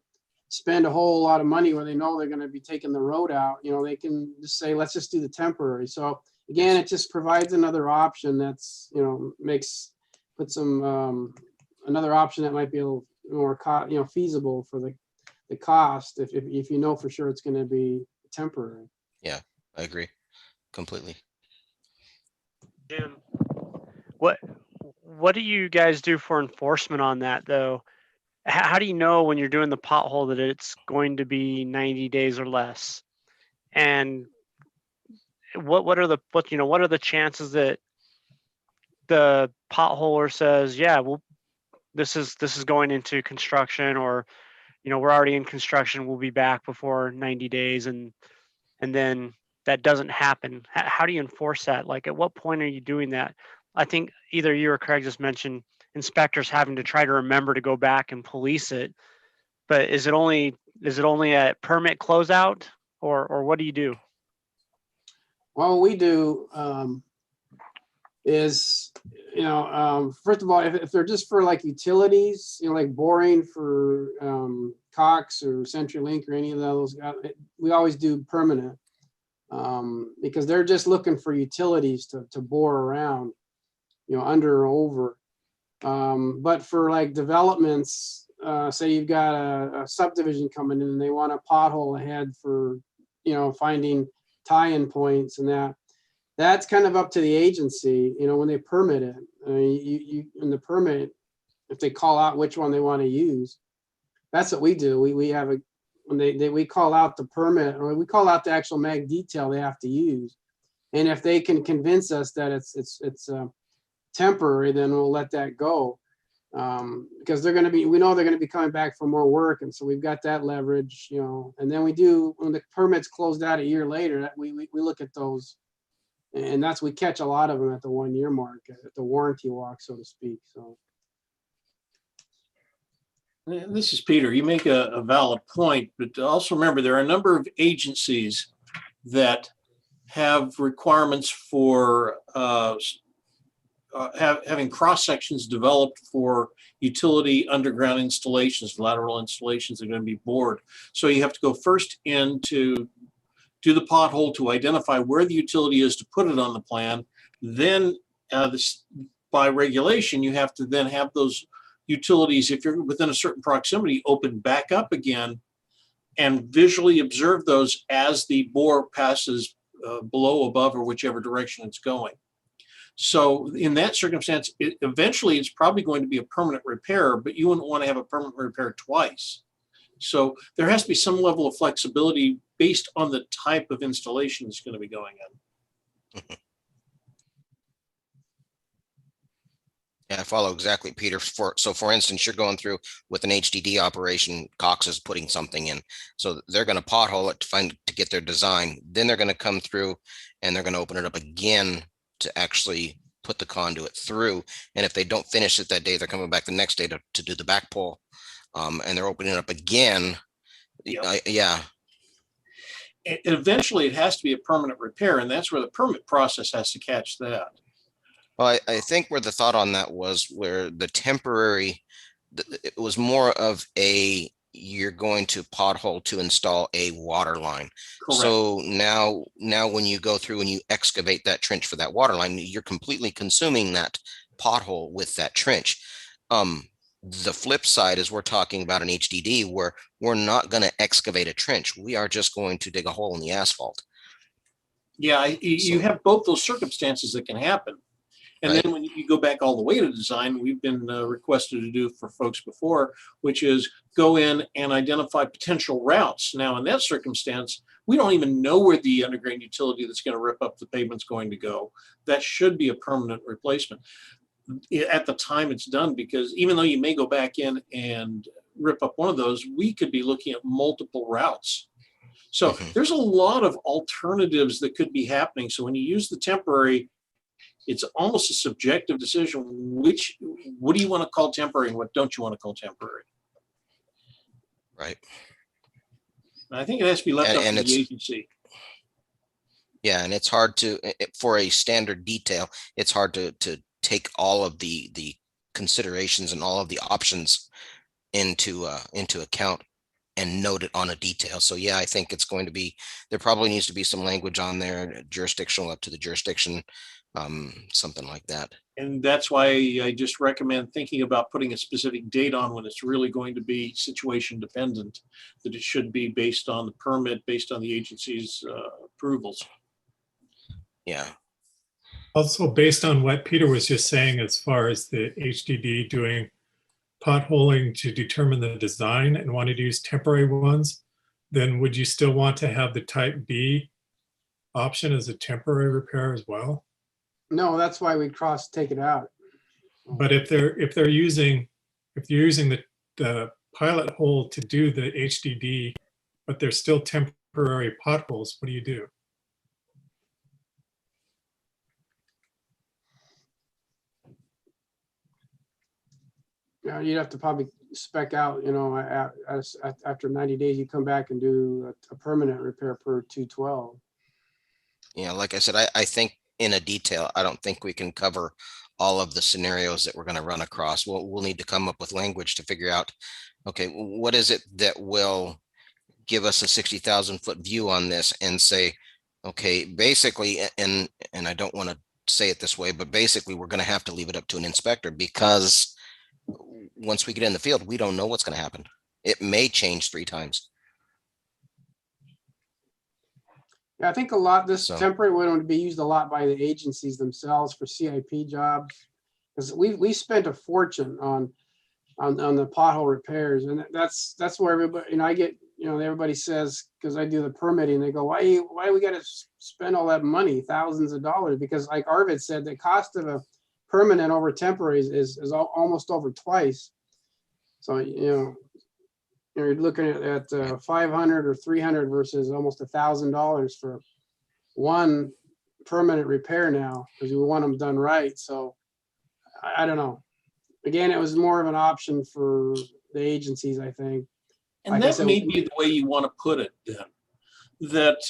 spend a whole lot of money where they know they're going to be taking the road out, they can just say, let's just do the temporary. So again, it just provides another option that's put some. Another option that might be a little more feasible for the cost if you know for sure it's going to be temporary. Yeah, I agree completely. Jim, what do you guys do for enforcement on that though? How do you know when you're doing the pothole that it's going to be 90 days or less? And what are the chances that the potholer says, yeah, well, this is going into construction, or we're already in construction, we'll be back before 90 days, and then that doesn't happen? How do you enforce that? Like, at what point are you doing that? I think either you or Craig just mentioned inspectors having to try to remember to go back and police it, but is it only at permit closeout, or what do you do? Well, we do is, first of all, if they're just for like utilities, like boring for Cox or CenturyLink or any of those, we always do permanent, because they're just looking for utilities to bore around, under or over. But for like developments, say you've got a subdivision coming in and they want a pothole ahead for, finding tie-in points and that's kind of up to the agency, when they permit it. I mean, you in the permit, if they call out which one they want to use, that's what we do. We have when we call out the permit, or we call out the actual mag detail they have to use, and if they can convince us that it's temporary, then we'll let that go, because we know they're going to be coming back for more work, and so we've got that leverage, and then when the permit's closed out a year later, we look at those. And we catch a lot of them at the 1 year mark, at the warranty walk, so to speak. So. This is Peter. You make a valid point, but also remember there are a number of agencies that have requirements for having cross sections developed for utility underground installations, lateral installations that are going to be bored. So you have to go first in to do the pothole to identify where the utility is to put it on the plan. Then by regulation, you have to then have those utilities, if you're within a certain proximity, open back up again and visually observe those as the bore passes below, above, or whichever direction it's going. So in that circumstance, eventually it's probably going to be a permanent repair, but you wouldn't want to have a permanent repair twice. So there has to be some level of flexibility based on the type of installation that's going to be going in. Yeah, I follow exactly, Peter. So for instance, you're going through with an HDD operation, Cox is putting something in. So they're going to pothole it to get their design. Then they're going to come through and they're going to open it up again to actually put the conduit through. And if they don't finish it that day, they're coming back the next day to do the back pull. And they're opening it up again. Yeah. And eventually it has to be a permanent repair, and that's where the permit process has to catch that. Well, I think where the thought on that was where the temporary, it was more of you're going to pothole to install a water line. Correct. So now when you go through and you excavate that trench for that water line, you're completely consuming that pothole with that trench. The flip side is we're talking about an HDD where we're not going to excavate a trench. We are just going to dig a hole in the asphalt. Yeah, you have both those circumstances that can happen. And right. Then when you go back all the way to design, we've been requested to do for folks before, which is go in and identify potential routes. Now, in that circumstance, we don't even know where the underground utility that's going to rip up the pavement's going to go. That should be a permanent replacement at the time it's done, because even though you may go back in and rip up one of those, we could be looking at multiple routes. So there's a lot of alternatives that could be happening. So when you use the temporary, it's almost a subjective decision. What do you want to call temporary and what don't you want to call temporary? Right. And I think it has to be left up to the agency. Yeah, and it's hard for a standard detail, it's hard to take all of the considerations and all of the options into account and note it on a detail. So yeah, I think it's going to be, there probably needs to be some language on there, jurisdictional up to the jurisdiction, something like that. And that's why I just recommend thinking about putting a specific date on when it's really going to be situation dependent, that it should be based on the permit, based on the agency's approvals. Yeah. Also, based on what Peter was just saying, as far as the HDD doing potholing to determine the design and wanted to use temporary ones, then would you still want to have the type B option as a temporary repair as well? No, that's why we take it out. But if you're using the pilot hole to do the HDD, but they're still temporary potholes, what do you do? You'd have to probably spec out, after 90 days, you come back and do a permanent repair per 212. Yeah, like I said, I think in a detail. I don't think we can cover all of the scenarios that we're going to run across. We'll need to come up with language to figure out, okay, what is it that will give us a 60,000 foot view on this and say, okay, basically, and I don't want to say it this way, but basically we're going to have to leave it up to an inspector, because once we get in the field, we don't know what's going to happen. It may change 3 times. Yeah, I think a lot, this So- temporary would be used a lot by the agencies themselves for CIP jobs. Because we spent a fortune on the pothole repairs, and that's where everybody, I get, everybody says, because I do the permitting, they go, why we got to spend all that money, thousands of dollars? Because like Arvid said, the cost of a permanent over temporary is almost over twice. So, you're looking at 500 or 300 versus almost $1,000 for one permanent repair now, because we want them done right. So I don't know. Again, it was more of an option for the agencies, I think. And Like I that said, may be the way you want to put it then, that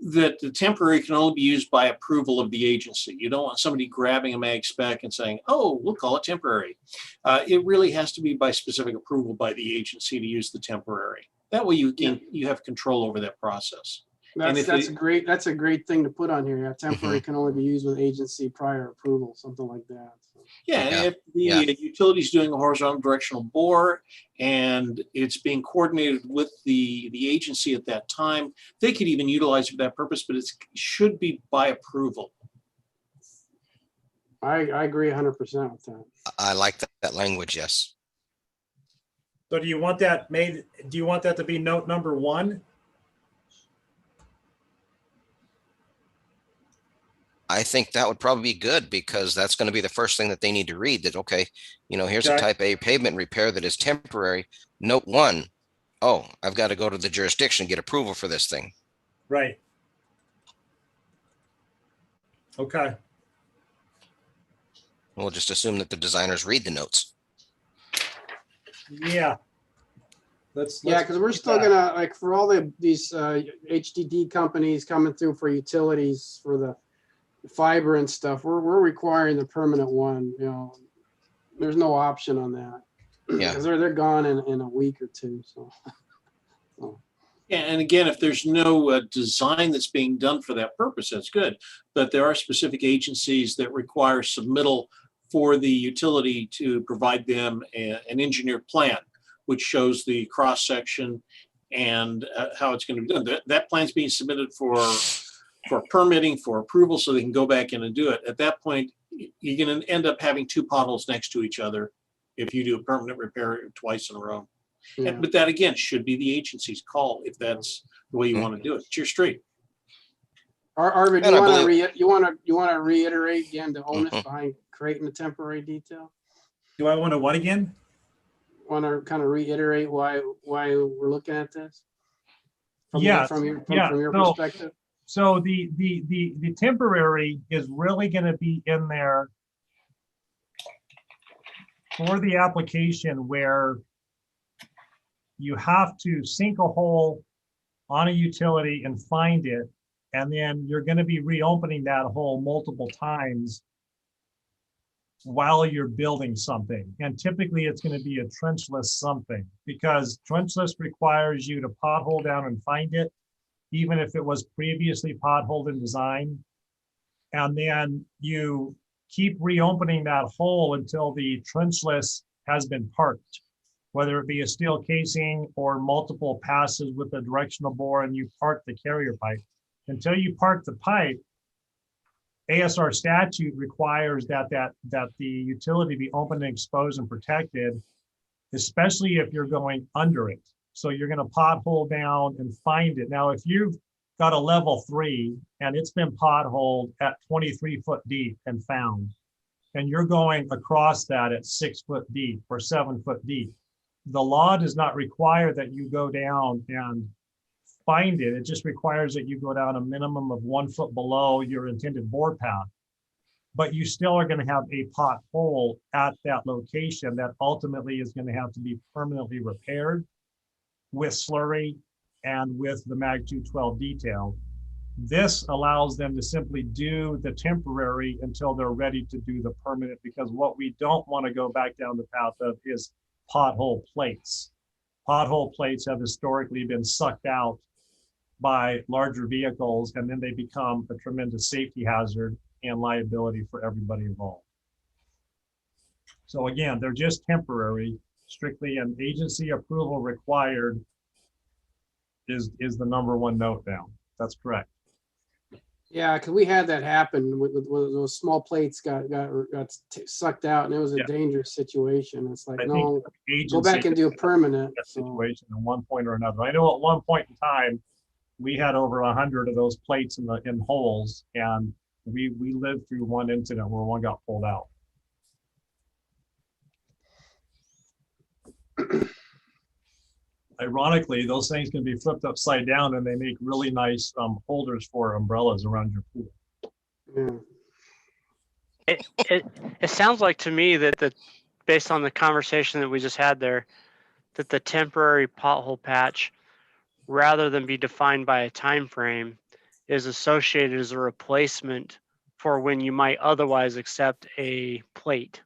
the temporary can only be used by approval of the agency. You don't want somebody grabbing a mag spec and saying, oh, we'll call it temporary. It really has to be by specific approval by the agency to use the temporary. That way you have control over that process. That's a great thing to put on here. Yeah, temporary can only be used with agency prior approval, something like that. So. Yeah, and if the utility's doing a horizontal directional bore and it's being coordinated with the agency at that time, they could even utilize it for that purpose, but it should be by approval. I agree 100% with that. I like that language, yes. So do you want that made, do you want that to be note number 1? I think that would probably be good, because that's going to be the first thing that they need to read, that, okay, here's a type A pavement repair that is temporary. Note 1, oh, I've got to go to the jurisdiction and get approval for this thing. Right. Okay. We'll just assume that the designers read the notes. Yeah. Yeah, because we're still gonna, like, for all these HDD companies coming through for utilities for the fiber and stuff, we're requiring the permanent one. There's no option on that. Yeah, because they're gone in a week or two. So. Yeah, and again, if there's no design that's being done for that purpose, that's good. But there are specific agencies that require submittal for the utility to provide them an engineered plan, which shows the cross section and how it's going to be done. That plan's being submitted for permitting, for approval, so they can go back in and do it. At that point, you're going to end up having 2 potholes next to each other if you do a permanent repair twice in a row. Yeah. But that, again, should be the agency's call if that's the way you want to do it. It's your street. Arvid, you want to reiterate again the onus behind creating a temporary detail? Do I want to what again? Want to kind of reiterate why we're looking at this? From your perspective. So the temporary is really going to be in there for the application where you have to sink a hole on a utility and find it, and then you're going to be reopening that hole multiple times while you're building something. And typically it's going to be a trenchless something, because trenchless requires you to pothole down and find it, even if it was previously potholed in design. And then you keep reopening that hole until the trenchless has been parked, whether it be a steel casing or multiple passes with a directional bore, and you park the carrier pipe. Until you park the pipe, ASR statute requires that the utility be open and exposed and protected, especially if you're going under it. So you're going to pothole down and find it. Now, if you've got a level 3 and it's been potholed at 23 foot deep and found, and you're going across that at 6 foot deep or 7 foot deep, the law does not require that you go down and find it. It just requires that you go down a minimum of 1 foot below your intended bore path. But you still are going to have a pothole at that location that ultimately is going to have to be permanently repaired with slurry and with the MAG 212 detail. This allows them to simply do the temporary until they're ready to do the permanent, because what we don't want to go back down the path of is pothole plates. Pothole plates have historically been sucked out by larger vehicles, and then they become a tremendous safety hazard and liability for everybody involved. So again, they're just temporary, strictly an agency approval required is the number one note now. That's correct. Yeah, because we had that happen with those small plates got sucked out, and it was a dangerous situation. It's like, no, go back and do a permanent. Situation at one point or another. I know at one point in time, we had over 100 of those plates in holes, and we lived through one incident where one got pulled out. Ironically, those things can be flipped upside down, and they make really nice holders for umbrellas around your pool. It sounds like to me that based on the conversation that we just had there, that the temporary pothole patch, rather than be defined by a time frame, is associated as a replacement for when you might otherwise accept a plate.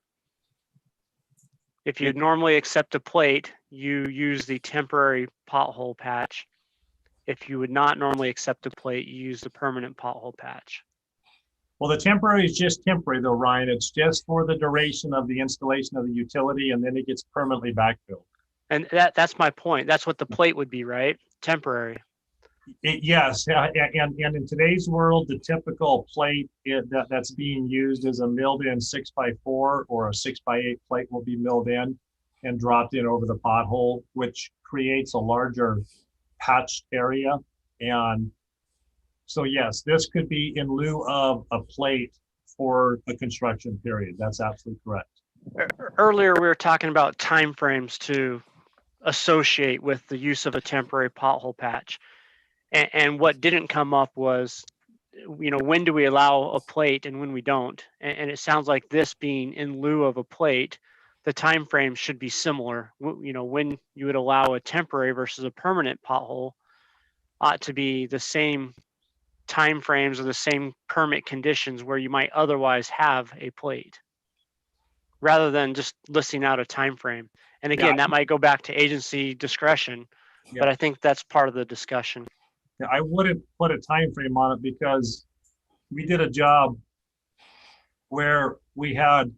If you'd normally accept a plate, you use the temporary pothole patch. If you would not normally accept a plate, you use the permanent pothole patch. Well, the temporary is just temporary though, Ryan. It's just for the duration of the installation of the utility, and then it gets permanently backfilled. And that's my point. That's what the plate would be, right? Temporary. Yes, and in today's world, the typical plate that's being used is a milled in 6x4 or a 6x8 plate will be milled in and dropped in over the pothole, which creates a larger patched area. And so yes, this could be in lieu of a plate for the construction period. That's absolutely correct. Earlier, we were talking about timeframes to associate with the use of a temporary pothole patch. And what didn't come up was, when do we allow a plate and when we don't? And it sounds like this being in lieu of a plate, the time frame should be similar. When you would allow a temporary versus a permanent pothole ought to be the same time frames or the same permit conditions where you might otherwise have a plate, rather than just listing out a time frame. And again, that might go back to agency discretion, but I think that's part of the discussion. I wouldn't put a time frame on it, because we did a job where we had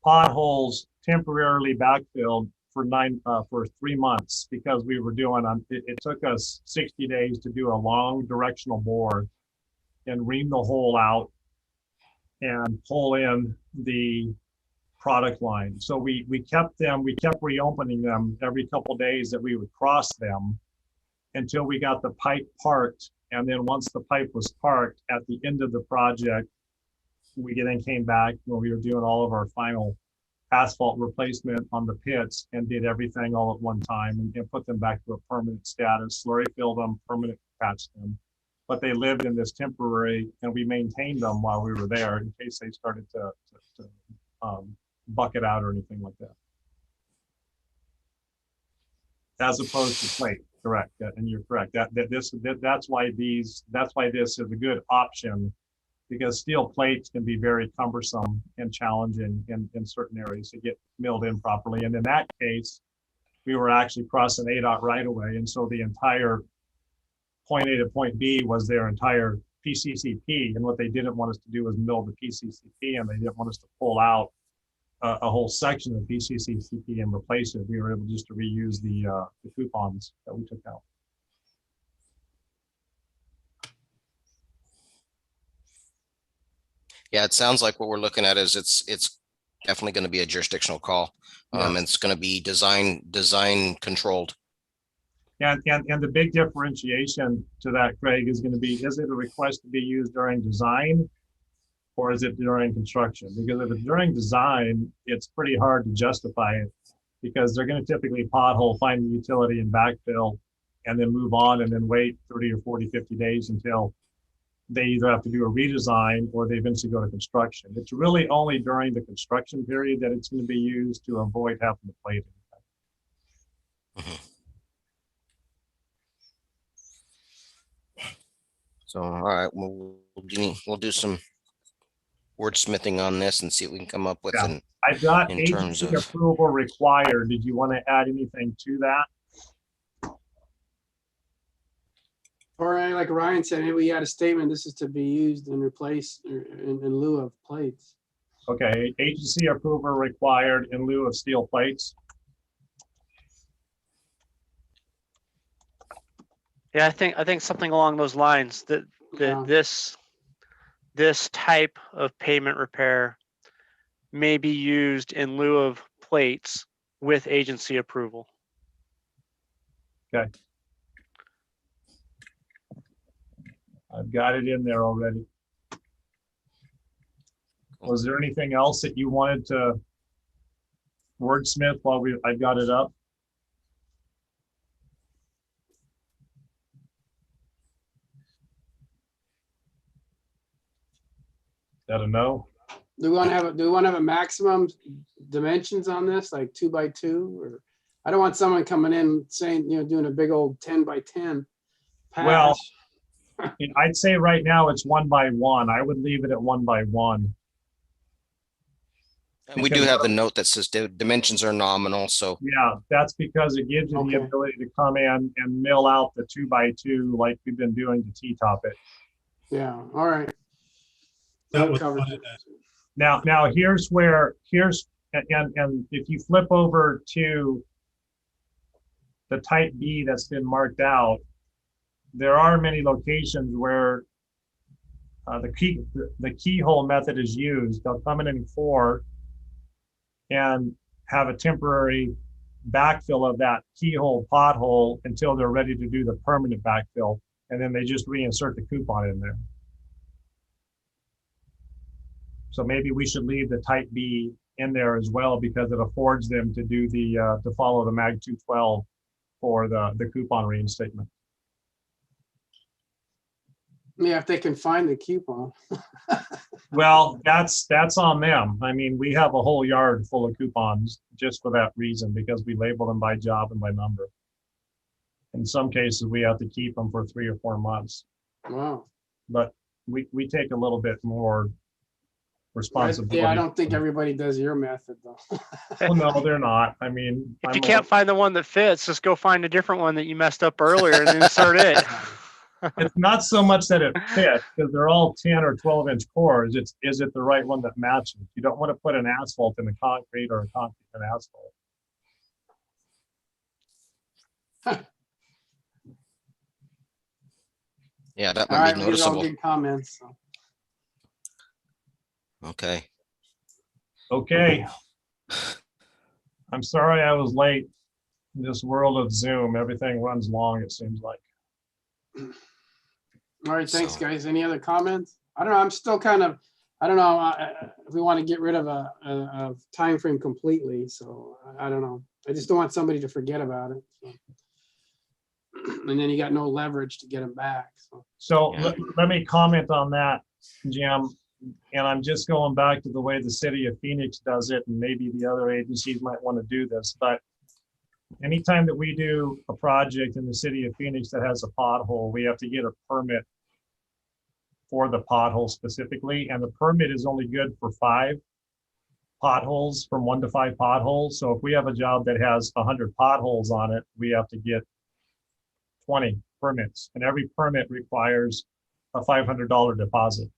potholes temporarily backfilled for 3 months because we were doing it took us 60 days to do a long directional bore and ream the hole out and pull in the product line. So we kept reopening them every couple of days that we would cross them until we got the pipe parked. And then once the pipe was parked at the end of the project, we then came back when we were doing all of our final asphalt replacement on the pits and did everything all at one time and put them back to a permanent status, slurry filled them, permanent patched them. But they lived in this temporary, and we maintained them while we were there in case they started to bucket out or anything like that. As opposed to plate, correct? And you're correct. That's why this is a good option, because steel plates can be very cumbersome and challenging in certain areas to get milled in properly. And in that case, we were actually crossing ADOT right away, and so the entire point A to point B was their entire PCCP. And what they didn't want us to do was mill the PCCP, and they didn't want us to pull out a whole section of PCCP and replace it. We were able just to reuse the coupons that we took out. Yeah, it sounds like what we're looking at is it's definitely going to be a jurisdictional call. And it's going to be design controlled. And the big differentiation to that, Craig, is going to be, is it a request to be used during design or is it during construction? Because if it's during design, it's pretty hard to justify it, because they're going to typically pothole, find the utility and backfill, and then move on and then wait 30 or 40, 50 days until they either have to do a redesign or they eventually go to construction. It's really only during the construction period that it's going to be used to avoid having to plate anything. So, all right, we'll do some wordsmithing on this and see what we can come up with Yeah. in, I've got in terms agency of, approval required. Did you want to add anything to that? Or like Ryan said, maybe we had a statement, this is to be used and replaced in lieu of plates. Okay, agency approval required in lieu of steel plates. Yeah, I think something along those lines that Yeah. this type of pavement repair may be used in lieu of plates with agency approval. Okay. I've got it in there already. Was there anything else that you wanted to wordsmith while I got it up? That a no? Do we want to have a maximum dimensions on this, like 2 by 2, or I don't want someone coming in saying, doing a big old 10 by 10 patch. Well, I'd say right now it's 1 by 1. I would leave it at 1 by 1. and we do have the note that says dimensions are nominal, so. Yeah, that's because it gives you the ability to come in and mill out the 2 by 2 like we've been doing to T-top it. Yeah, all right. That was covers fine. it. Now here's and if you flip over to the type B that's been marked out, there are many locations where the keyhole method is used. They'll come in 4 and have a temporary backfill of that keyhole pothole until they're ready to do the permanent backfill, and then they just reinsert the coupon in there. So maybe we should leave the type B in there as well, because it affords them to do to follow the MAG 212 for the coupon reinstatement. Yeah, if they can find the coupon. Well, that's on them. I mean, we have a whole yard full of coupons just for that reason, because we label them by job and by number. In some cases, we have to keep them for 3 or 4 months. Wow. But we take a little bit more responsibility. Yeah, I don't think everybody does your method though. Well, no, they're not. I mean, If you can't find the one that fits, just go find a different one that you messed up earlier and insert it. It's not so much that it fits, because they're all 10 or 12-inch cores. Is it the right one that matches? You don't want to put an asphalt in a concrete or a concrete in asphalt. Yeah, that All might right, be these are all noticeable. good comments. So. Okay. Okay. I'm sorry I was late. In this world of Zoom, everything runs long, it seems like. All right, thanks, So- guys. Any other comments? I don't know. I'm still kind of, I don't know if we want to get rid of a time frame completely. So I don't know. I just don't want somebody to forget about it. So. And then you got no leverage to get them back. So Yeah. let me comment on that, Jim. And I'm just going back to the way the city of Phoenix does it, and maybe the other agencies might want to do this. But anytime that we do a project in the city of Phoenix that has a pothole, we have to get a permit for the pothole specifically. And the permit is only good for 5 potholes, from 1 to 5 potholes. So if we have a job that has 100 potholes on it, we have to get 20 permits, and every permit requires a $500 deposit.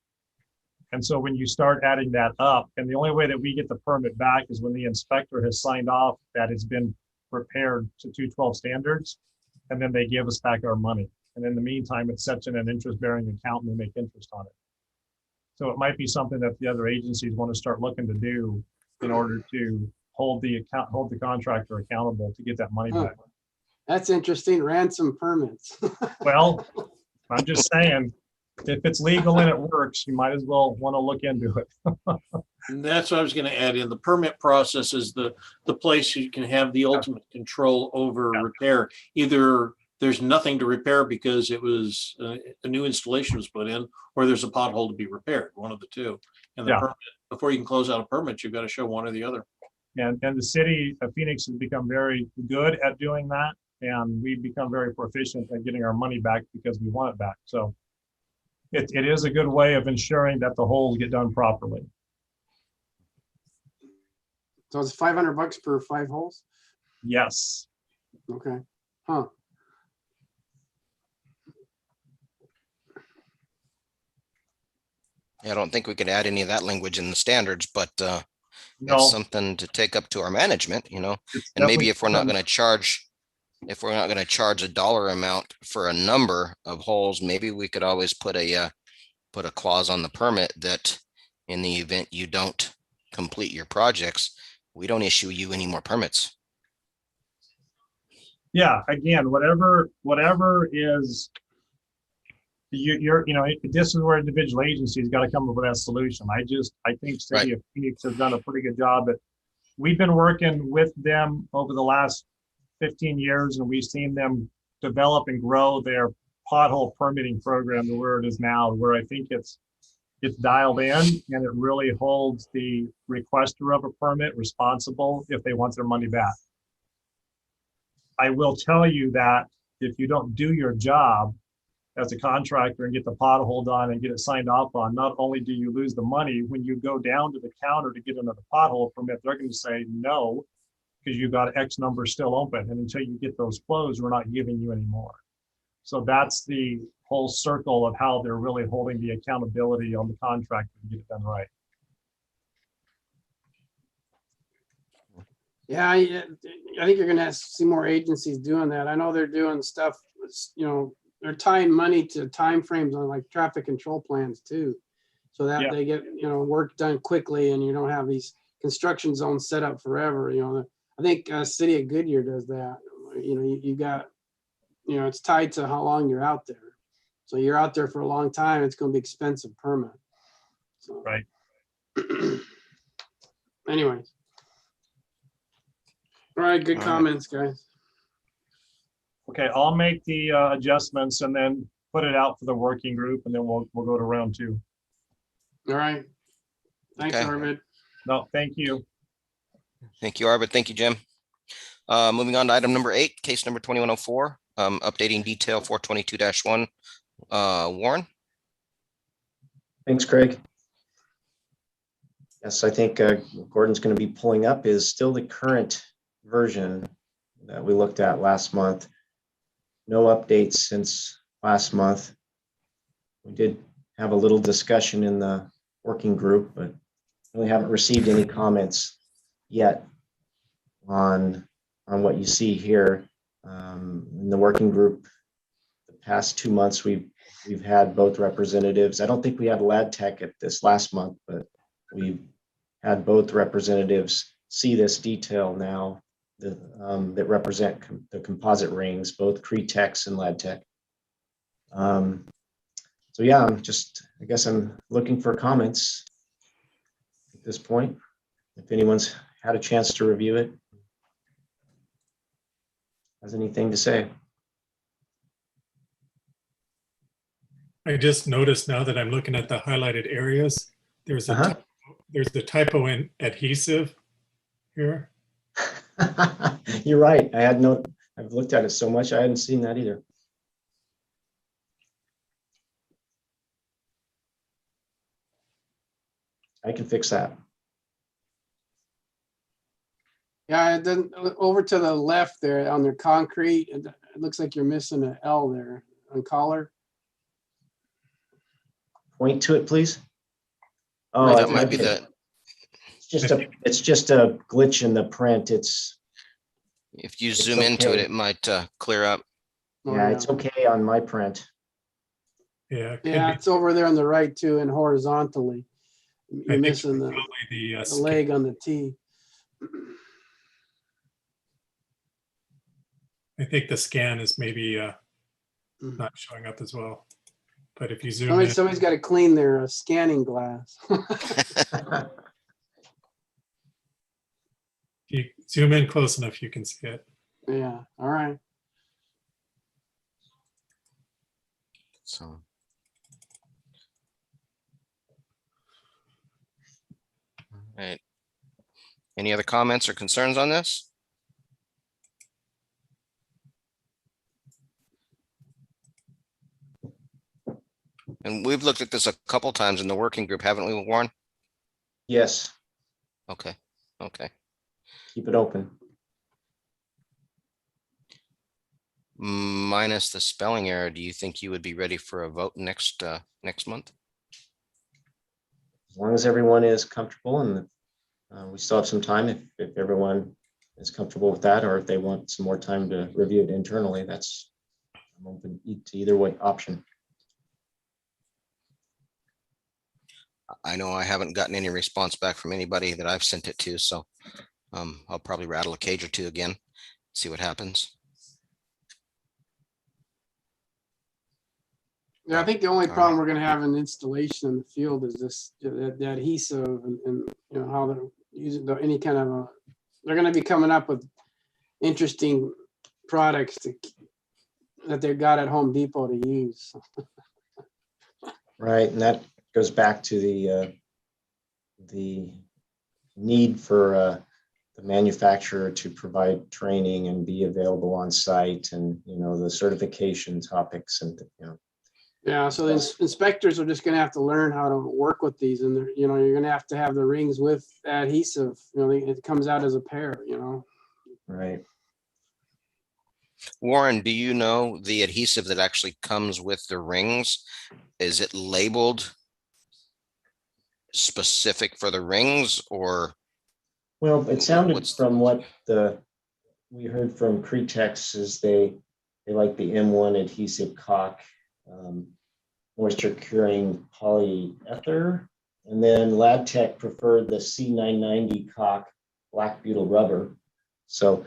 And so when you start adding that up, and the only way that we get the permit back is when the inspector has signed off that it's been repaired to 212 standards, and then they give us back our money. And in the meantime, it's set in an interest-bearing account and they make interest on it. So it might be something that the other agencies want to start looking to do in order to hold the contractor accountable to get that money back. That's interesting. Ransom permits. Well, I'm just saying, if it's legal and it works, you might as well want to look into it. And that's what I was going to add in. The permit process is the place you can have the ultimate control over repair. Either there's nothing to repair because it was a new installation was put in, or there's a pothole to be repaired, one of the two. And the permit, before you can close out a permit, you've got to show one or the other. And the city of Phoenix has become very good at doing that. And we've become very proficient at getting our money back because we want it back. So it is a good way of ensuring that the holes get done properly. So it's $500 per 5 holes? Yes. Okay. Huh. I don't think we could add any of that language in the standards, but No, it's something to take up to our management, you know, it's and maybe definitely if we're not something- going to charge, if we're not going to charge a dollar amount for a number of holes, maybe we could always put a clause on the permit that in the event you don't complete your projects, we don't issue you any more permits. Yeah, again, whatever is this is where individual agencies got to come up with that solution. I think City of Phoenix has done a pretty good job. But we've been working with them over the last 15 years, and we've seen them develop and grow their pothole permitting program to where it is now, where I think it's dialed in, and it really holds the requester of a permit responsible if they want their money back. I will tell you that if you don't do your job as a contractor and get the pothole done and get it signed off on, not only do you lose the money, when you go down to the counter to get another pothole permit, they're going to say no, because you've got X number still open. And until you get those closed, we're not giving you any more. So that's the whole circle of how they're really holding the accountability on the contractor to get it done right. Yeah, I think you're going to see more agencies doing that. I know they're doing stuff, they're tying money to timeframes on like traffic control plans too, so that they get, work done quickly and you don't have these construction zones set up forever. I think City of Goodyear does that. You got, it's tied to how long you're out there. So you're out there for a long time, it's going to be expensive permit. So. Right. Anyways. All right, good comments, guys. Okay, I'll make the adjustments and then put it out for the working group, and then we'll go to round 2. All right. Thanks, Okay. Arvid. No, thank you. Thank you, Arvid. Thank you, Jim. Moving on to item number 8, case number 2104, updating detail 422-1. Warren. Thanks, Craig. Yes, I think Gordon's going to be pulling up is still the current version that we looked at last month. No updates since last month. We did have a little discussion in the working group, but really haven't received any comments yet on what you see here. In the working group, the past 2 months, we've had both representatives. I don't think we had Lad Tech at this last month, but we've had both representatives see this detail now that represent the composite rings, both Cretex and Lad Tech. So yeah, I guess I'm looking for comments at this point. If anyone's had a chance to review it, has anything to say. I just noticed now that I'm looking at the highlighted areas, there's the typo in adhesive here. You're right. I've looked at it so much, I hadn't seen that either. I can fix that. Yeah, then over to the left there on their concrete, it looks like you're missing an L there on collar. Point to it, please. Oh, that might be the. It's just a glitch in the print. If you zoom into it, it might clear up. Yeah, it's okay on my print. Yeah, it's over there on the right too, and horizontally. You're missing the leg on the T. I think the scan is maybe not showing up as well. But if you zoom in, somebody's got to clean their scanning glass. if you zoom in close enough, you can see it. Yeah. All right. So. All right. Any other comments or concerns on this? And we've looked at this a couple times in the working group, haven't we, Warren? Yes, Okay, okay. keep it open. Minus the spelling error, do you think you would be ready for a vote next month? As long as everyone is comfortable, and we still have some time if everyone is comfortable with that, or if they want some more time to review it internally, I'm open to either way option. I know I haven't gotten any response back from anybody that I've sent it to, so I'll probably rattle a cage or two again, see what happens. Yeah, I think the only problem we're gonna have in installation in the field is this, the adhesive and you know, how they're using any kind of they're gonna be coming up with interesting products that they've got at Home Depot to use. Right, and that goes back to the need for the manufacturer to provide training and be available on site, and the certification topics, and Yeah, so the inspectors are just gonna have to learn how to work with these, and you're gonna have to have the rings with adhesive. It comes out as a pair. Right. Warren, do you know the adhesive that actually comes with the rings? Is it labeled specific for the rings, or? Well, it sounded from what we heard from Cretex is they like the M1 adhesive caulk, moisture curing polyether, and then LabTech preferred the C990 caulk black butyl rubber. So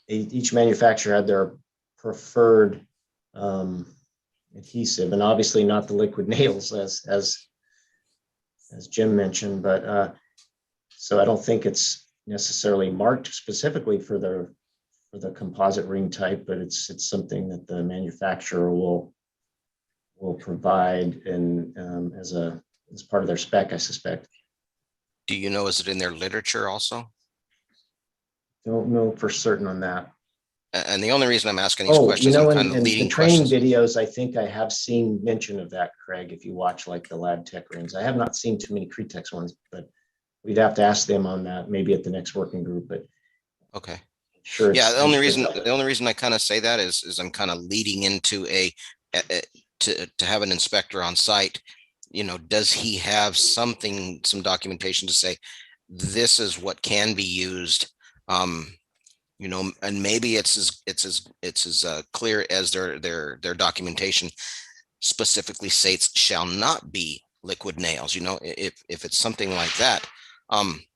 each manufacturer had their preferred adhesive, and obviously not the liquid nails as Jim mentioned, but so I don't think it's necessarily marked specifically for the composite ring type, but it's something that the manufacturer will provide and as part of their spec, I suspect. Do you know, is it in their literature also? Don't know for certain on that. And the only reason I'm asking these questions, I'm kind of in leading the training questions. videos, I think I have seen mention of that, Craig, if you watch like the LabTech rings. I have not seen too many Cretex ones, but we'd have to ask them on that maybe at the next working group, but okay. Sure. Yeah, the only reason I kind of say that is I'm kind of leading into to have an inspector on site. Does he have some documentation to say this is what can be used? And maybe it's as clear as their documentation specifically states shall not be liquid nails. If it's something like that.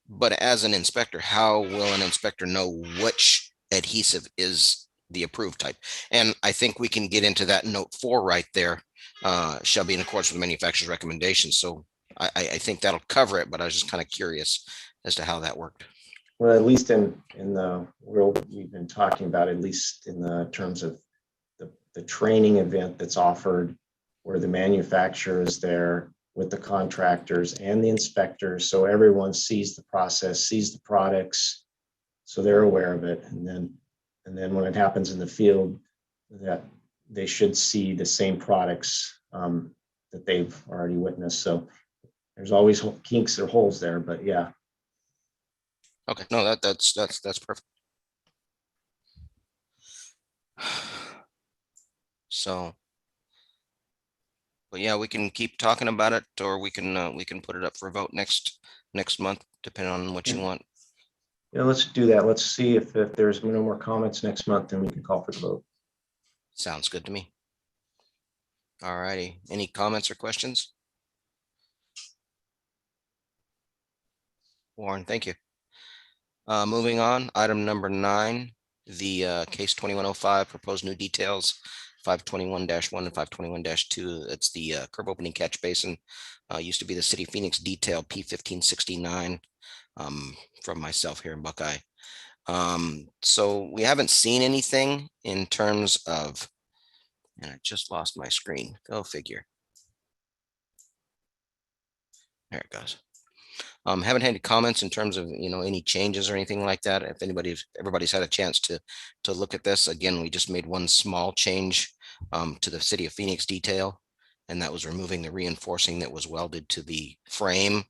But as an inspector, how will an inspector know which adhesive is the approved type? And I think we can get into that note 4 right there, shall be in accordance with the manufacturer's recommendations. So I think that'll cover it, but I was just kind of curious as to how that worked. Well, at least in the world we've been talking about, at least in the terms of the training event that's offered, where the manufacturer is there with the contractors and the inspectors, so everyone sees the process, sees the products, so they're aware of it, and then when it happens in the field, that they should see the same products that they've already witnessed. So there's always kinks or holes there, but yeah. Okay, no, that's perfect. So, but yeah, we can keep talking about it, or we can put it up for a vote next month, depending on what you want. Yeah, let's do that. Let's see if there's no more comments next month, then we can call for the vote. Sounds good to me. All righty. Any comments or questions? Warren, thank you. Moving on, item number 9, the case 2105, proposed new details, 521-1 and 521-2. It's the curb opening catch basin. Used to be the City of Phoenix detail P1569 from myself here in Buckeye. So we haven't seen anything in terms of, and I just lost my screen. Go figure. There it goes. Haven't had any comments in terms of any changes or anything like that. If everybody's had a chance to look at this, again, we just made one small change to the City of Phoenix detail, and that was removing the reinforcing that was welded to the frame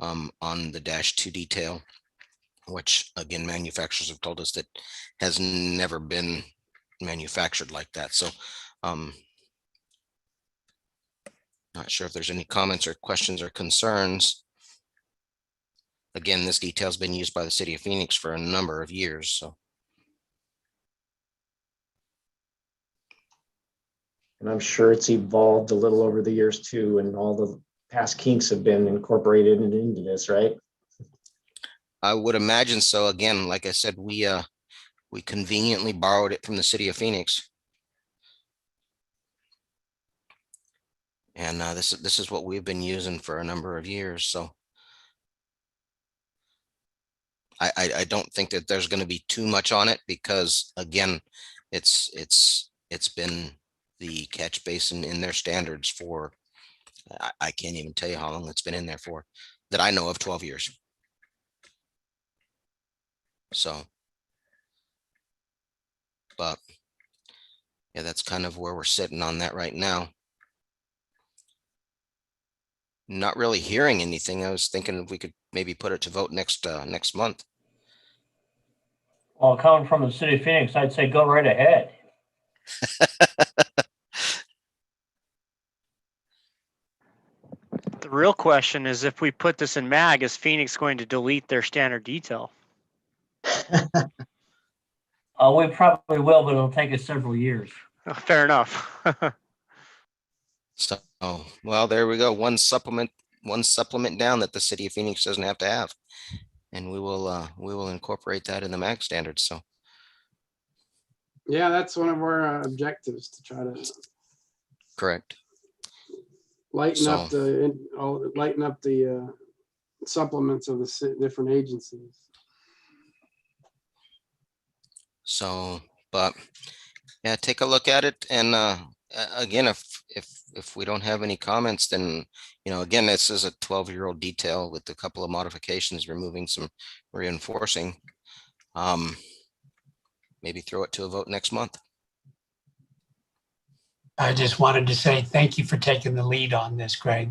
on the -2 detail, which again, manufacturers have told us that has never been manufactured like that. So not sure if there's any comments or questions or concerns. Again, this detail has been used by the city of Phoenix for a number of years. So, And I'm sure it's evolved a little over the years too, and all the past kinks have been incorporated into this, right? I would imagine so. Again, like I said, we conveniently borrowed it from the city of Phoenix, and this is what we've been using for a number of years. So, I don't think that there's going to be too much on it because, again, it's been the catch basin in their standards for I can't even tell you how long it's been in there for, that I know of, 12 years. So, but yeah, that's kind of where we're sitting on that right now. Not really hearing anything. I was thinking if we could maybe put it to vote next month. Well, coming from the city of Phoenix, I'd say go right ahead. The real question is, if we put this in MAG, is Phoenix going to delete their standard detail? We probably will, but it'll take us several years. Oh, fair enough. So, well, there we go. One supplement down that the city of Phoenix doesn't have to have, and we will incorporate that in the MAG standards. So, Yeah, that's one of our objectives, to try to correct. lighten up the supplements of the different agencies. So, but yeah, take a look at it. And again, if we don't have any comments, then, again, this is a 12-year-old detail with a couple of modifications, removing some reinforcing. Maybe throw it to a vote next month. I just wanted to say thank you for taking the lead on this, Greg.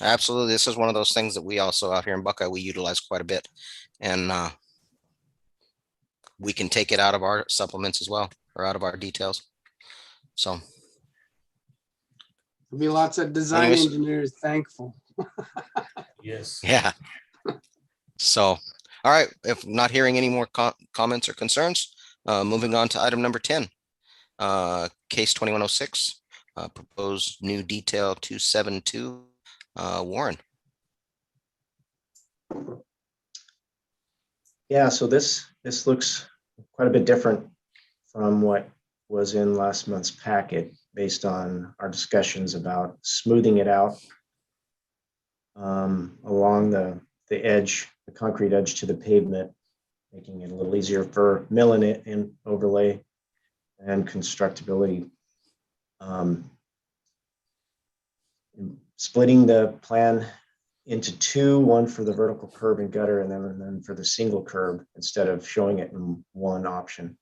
Absolutely. This is one of those things that we also out here in Buckeye, we utilize quite a bit. And we can take it out of our supplements as well, or out of our details. So There'll be lots of design engineers thankful. Yes. Yeah. So, all right. If not hearing any more comments or concerns, moving on to item number 10, case 2106, proposed new detail 272, Warren. Yeah, so this looks quite a bit different from what was in last month's packet, based on our discussions about smoothing it out along the edge, the concrete edge to the pavement, making it a little easier for milling it in overlay and constructability. Splitting the plan into two, one for the vertical curb and gutter, and then for the single curb, instead of showing it in one option.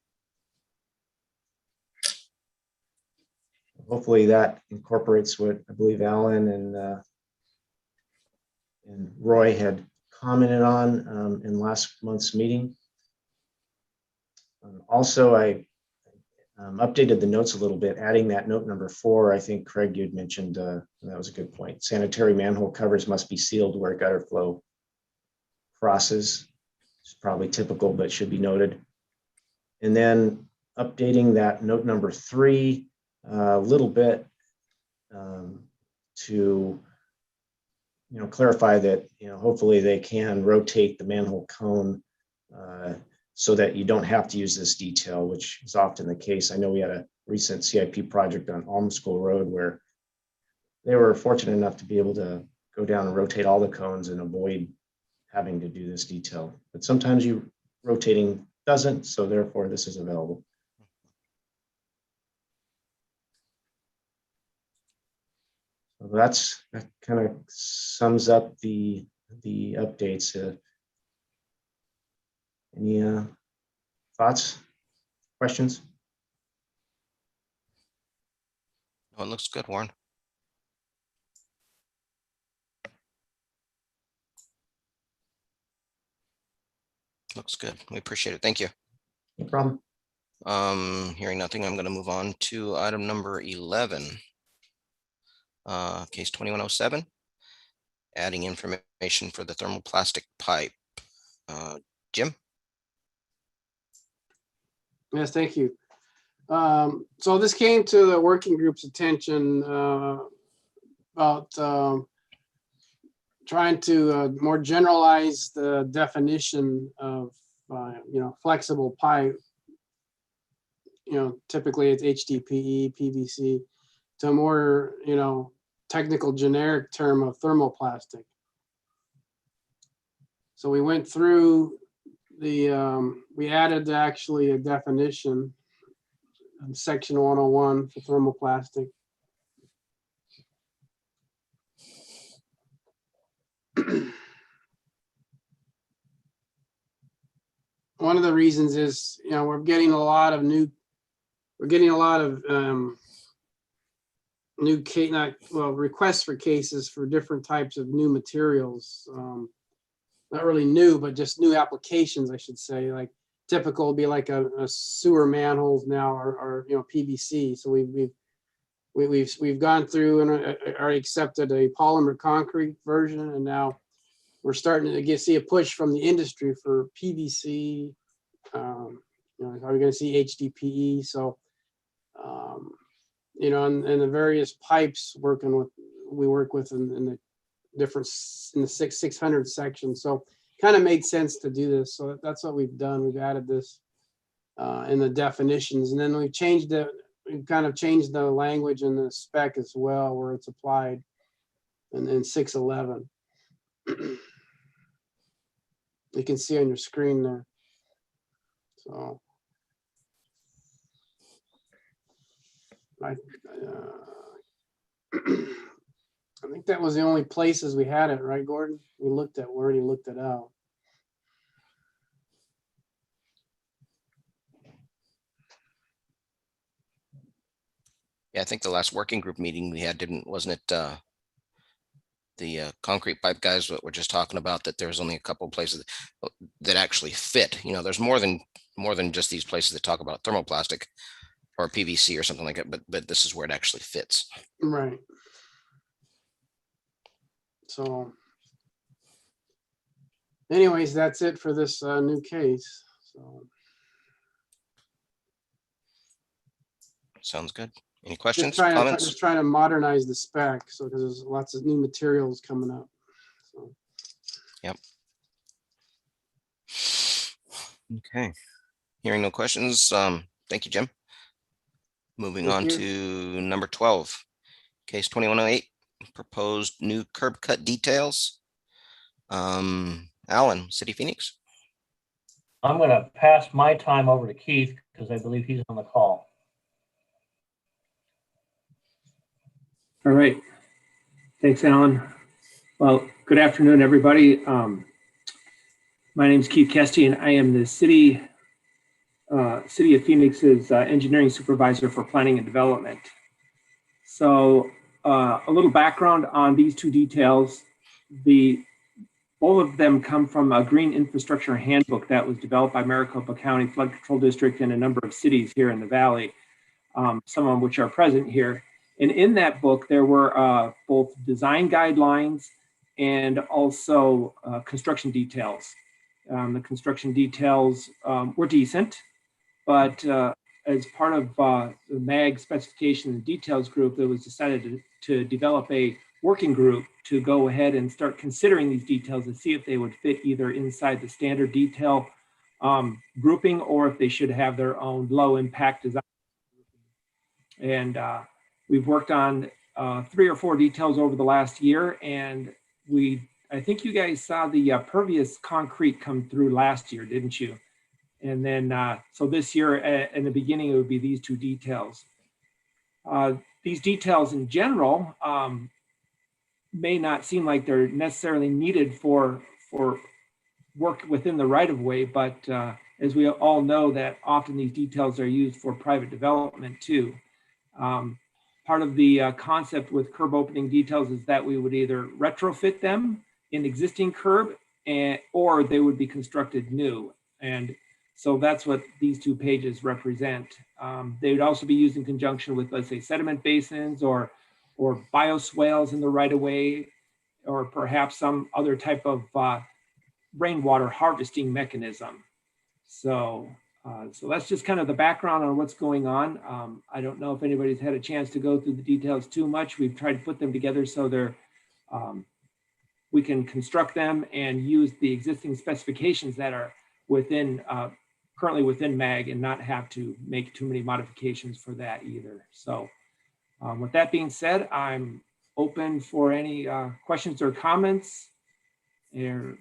Hopefully that incorporates what I believe Alan and Roy had commented on in last month's meeting. Also, I updated the notes a little bit, adding that note number 4. I think Craig, you'd mentioned, that was a good point. Sanitary manhole covers must be sealed where gutter flow crosses. It's probably typical, but should be noted. And then updating that note number 3 a little bit to clarify that hopefully they can rotate the manhole cone so that you don't have to use this detail, which is often the case. I know we had a recent CIP project on Alm School Road where they were fortunate enough to be able to go down and rotate all the cones and avoid having to do this detail. But sometimes rotating doesn't, so therefore this is available. So that kind of sums up the updates. Any thoughts, questions? Oh, it looks good, Warren. Looks good. We appreciate it. Thank you. No problem. Hearing nothing, I'm going to move on to item number 11. Case 2107, adding information for the thermoplastic pipe. Jim? Yes, thank you. So this came to the working group's attention about trying to more generalize the definition of flexible pipe. Typically it's HDPE, PVC, to a more technical generic term of thermoplastic. So we went through we added actually a definition in section 101 for thermoplastic. One of the reasons is, we're getting a lot of new requests for cases for different types of new materials. Not really new, but just new applications, I should say. Like typical would be like a sewer manholes now are PVC. So we've gone through and already accepted a polymer concrete version, and now we're starting to see a push from the industry for PVC. Are we going to see HDPE? So, and the various pipes we work with in the different in the 600 section. So kind of made sense to do this. So that's what we've done. We've added this in the definitions, and then we've kind of changed the language in the spec as well, where it's applied in 611. You can see on your screen there. So I think that was the only places we had it, right, Gordon? We already looked it out. Yeah, I think the last working group meeting we had wasn't it the concrete pipe guys what we're just talking about, that there's only a couple of places that actually fit. There's more than just these places that talk about thermoplastic or PVC or something like that, but this is where it actually fits. Right. So anyways, that's it for this new case. So sounds good. Any questions, comments? Just trying to modernize the spec, so because there's lots of new materials coming up. So. Yep. Okay. Hearing no questions. Thank you, Jim. Moving on to number 12, case 2108, proposed new curb cut details. Alan, City Phoenix. I'm going to pass my time over to Keith because I believe he's on the call. All right. Thanks, Alan. Well, good afternoon, everybody. My name is Keith Kesty, and I am the City of Phoenix's engineering supervisor for planning and development. So a little background on these two details. Both of them come from a green infrastructure handbook that was developed by Maricopa County Flood Control District and a number of cities here in the Valley, some of which are present here. And in that book, there were both design guidelines and also construction details. The construction details were decent, but as part of the MAG specification and details group, it was decided to develop a working group to go ahead and start considering these details and see if they would fit either inside the standard detail grouping or if they should have their own low impact design. And we've worked on 3 or 4 details over the last year, and I think you guys saw the pervious concrete come through last year, didn't you? And then, so this year, in the beginning, it would be these 2 details. These details in general may not seem like they're necessarily needed for work within the right-of-way, but as we all know that often these details are used for private development too. part of the concept with curb opening details is that we would either retrofit them in existing curb or they would be constructed new. And so that's what these 2 pages represent. They would also be used in conjunction with, let's say, sediment basins or bioswales in the right of way, or perhaps some other type of rainwater harvesting mechanism. So that's just kind of the background on what's going on. I don't know if anybody's had a chance to go through the details too much. We've tried to put them together so they're we can construct them and use the existing specifications that are within currently within MAG and not have to make too many modifications for that either. So with that being said, I'm open for any questions or comments, and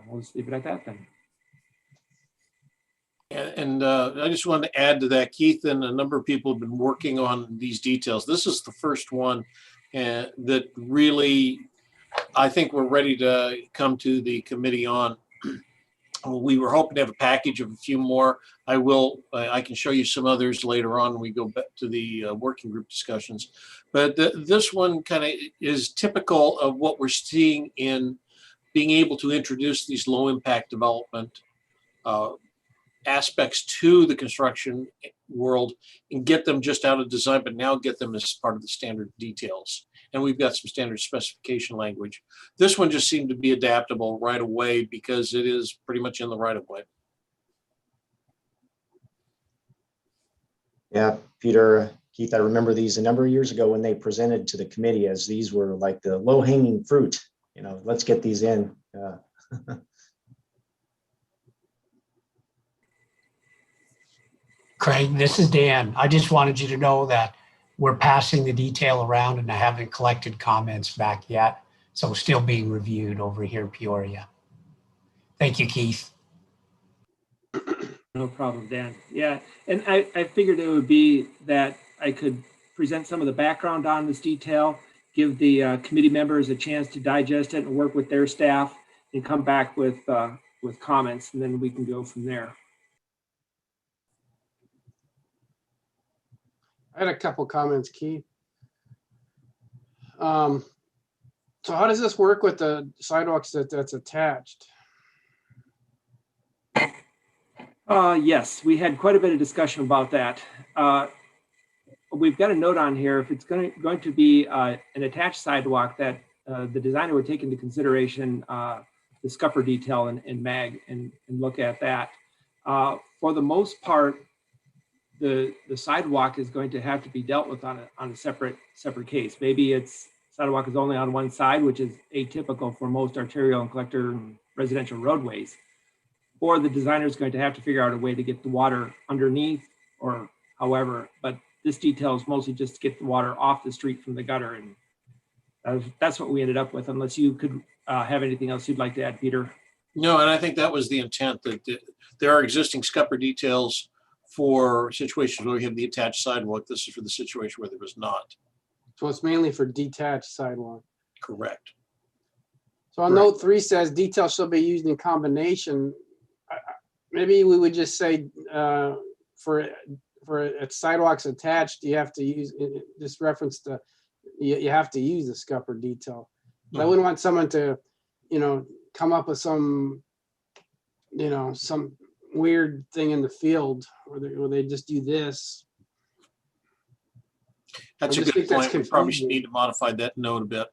we'll just leave it at that then. And I just wanted to add to that, Keith and a number of people have been working on these details. This is the first one that really, I think we're ready to come to the committee on. We were hoping to have a package of a few more. I can show you some others later on when we go back to the working group discussions. But this one kind of is typical of what we're seeing in being able to introduce these low impact development aspects to the construction world and get them just out of design, but now get them as part of the standard details. And we've got some standard specification language. This one just seemed to be adaptable right away because it is pretty much in the right of way. Yeah, Peter, Keith, I remember these a number of years ago when they presented to the committee as these were like the low hanging fruit. You know, let's get these in. Craig, this is Dan. I just wanted you to know that we're passing the detail around and I haven't collected comments back yet. So still being reviewed over here in Peoria. Thank you, Keith. No problem, Dan. Yeah, and I figured it would be that I could present some of the background on this detail, give the committee members a chance to digest it and work with their staff and come back with comments, and then we can go from there. I had a couple comments, Keith. So how does this work with the sidewalks that's attached? Yes, we had quite a bit of discussion about that. We've got a note on here, if it's going to be an attached sidewalk, that the designer would take into consideration the scupper detail in MAG and look at that. For the most part, the sidewalk is going to have to be dealt with on a separate case. Maybe it's sidewalk is only on one side, which is atypical for most arterial and collector and residential roadways. Or the designer is going to have to figure out a way to get the water underneath or however, but this detail is mostly just to get the water off the street from the gutter. And that's what we ended up with, unless you could have anything else you'd like to add, Peter. No, and I think that was the intent, that there are existing scupper details for situations where we have the attached sidewalk. This is for the situation where there was not. So it's mainly for detached sidewalk. Correct. So on note 3 says detail shall be used in combination. Maybe we would just say for sidewalks attached, you have to use this reference to you have to use the scupper detail. But I wouldn't want someone to, come up with some, some weird thing in the field where they just do this. That's a good point. We probably should need to modify that note a bit.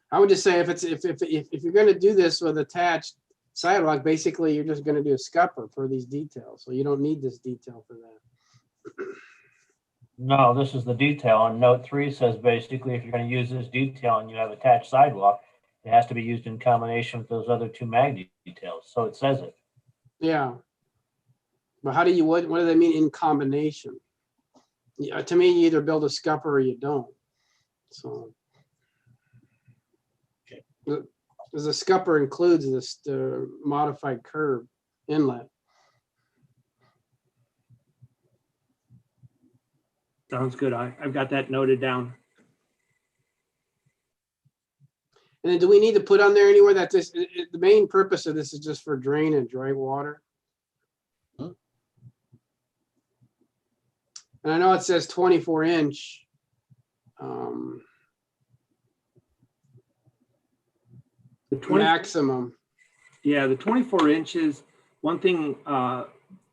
I would just say if you're going to do this with attached sidewalk, basically you're just going to do a scupper for these details. So you don't need this detail for that. No, this is the detail. And note 3 says basically if you're going to use this detail and you have attached sidewalk, it has to be used in combination with those other 2 MAG details. So it says it. Yeah. But how do you, what do they mean in combination? Yeah, to me, you either build a scupper or you don't. So. Okay. Because the scupper includes the modified curb inlet. Sounds good. I've got that noted down. And then do we need to put on there anywhere that the main purpose of this is just for drainage, right? Water. And I know it says 24 inch. The 20, maximum. Yeah, the 24 inches, one thing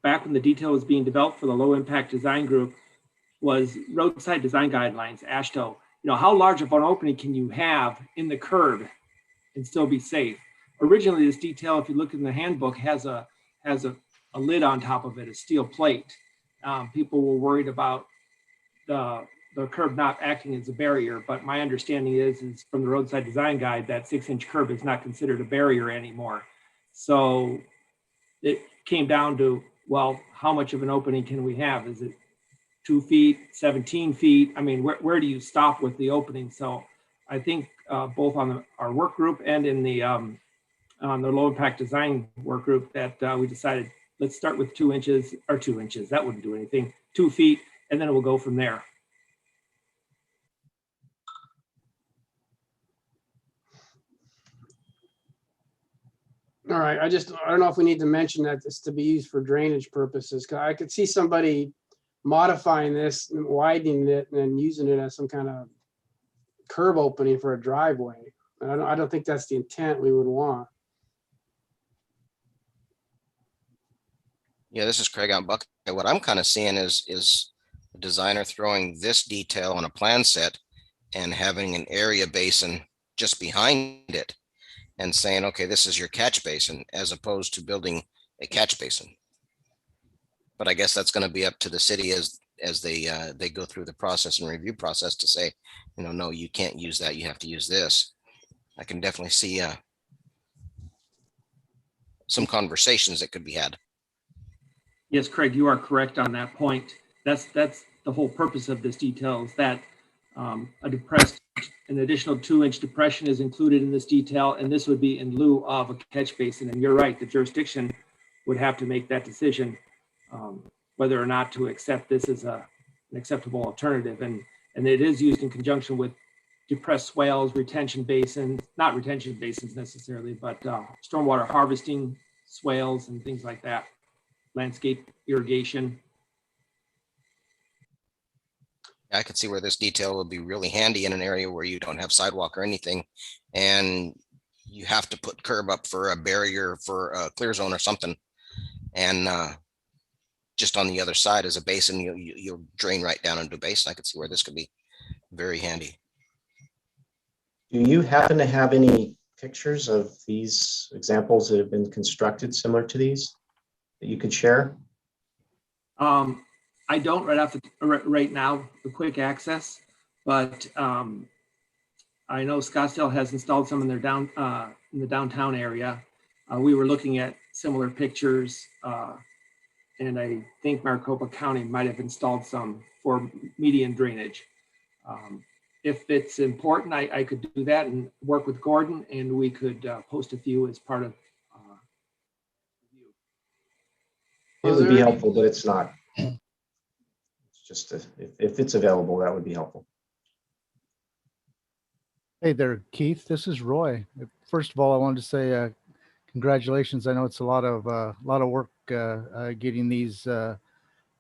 back when the detail was being developed for the low impact design group was roadside design guidelines, AASHTO. You know, how large of an opening can you have in the curb and still be safe? Originally, this detail, if you look in the handbook, has a lid on top of it, a steel plate. People were worried about the curb not acting as a barrier, but my understanding is from the roadside design guide that 6-inch curb is not considered a barrier anymore. So it came down to, well, how much of an opening can we have? Is it 2 feet, 17 feet? I mean, where do you stop with the opening? So I think both on our work group and in the low impact design work group that we decided, let's start with 2 inches or 2 inches. That wouldn't do anything, 2 feet, and then we'll go from there. All right, I don't know if we need to mention that it's to be used for drainage purposes. 'Cause I could see somebody modifying this and widening it and then using it as some kind of curb opening for a driveway. And I don't think that's the intent we would want. Yeah, this is Craig out Buck. What I'm kind of seeing is a designer throwing this detail on a plan set and having an area basin just behind it and saying, okay, this is your catch basin, as opposed to building a catch basin. But I guess that's going to be up to the city as they go through the process and review process to say, you know, no, you can't use that. You have to use this. I can definitely see some conversations that could be had. Yes, Craig, you are correct on that point. That's the whole purpose of this detail, is that an additional 2-inch depression is included in this detail, and this would be in lieu of a catch basin. And you're right, the jurisdiction would have to make that decision whether or not to accept this as an acceptable alternative. And it is used in conjunction with depressed swales, retention basins, not retention basins necessarily, but stormwater harvesting swales and things like that, landscape irrigation. I could see where this detail will be really handy in an area where you don't have sidewalk or anything, and you have to put curb up for a barrier for a clear zone or something. And just on the other side as a basin, you'll drain right down into a basin. I could see where this could be very handy. Do you happen to have any pictures of these examples that have been constructed similar to these that you could share? I don't right now, the quick access, but I know Scottsdale has installed some in their in the downtown area. We were looking at similar pictures, and I think Maricopa County might have installed some for median drainage. If it's important, I could do that and work with Gordon, and we could post a few as part of. It would be helpful, but it's not. Just if it's available, that would be helpful. Hey there, Keith. This is Roy. First of all, I wanted to say congratulations. I know it's a lot of work getting these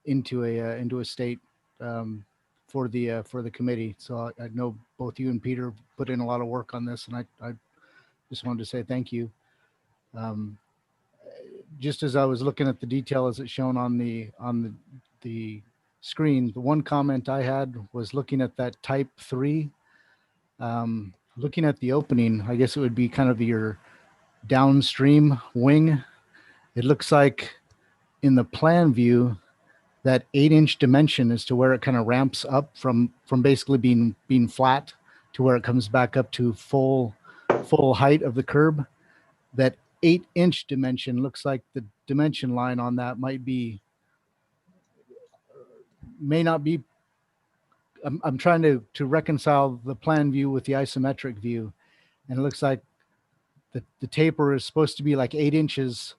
into a state for the committee. So I know both you and Peter put in a lot of work on this, and I just wanted to say thank you. Just as I was looking at the detail as it's shown on the screen, the one comment I had was looking at that type 3, looking at the opening. I guess it would be kind of your downstream wing. It looks like in the plan view that 8-inch dimension as to where it kind of ramps up from basically being flat to where it comes back up to full height of the curb. That 8-inch dimension looks like the dimension line on that may not be. I'm trying to reconcile the plan view with the isometric view, and it looks like the taper is supposed to be like 8 inches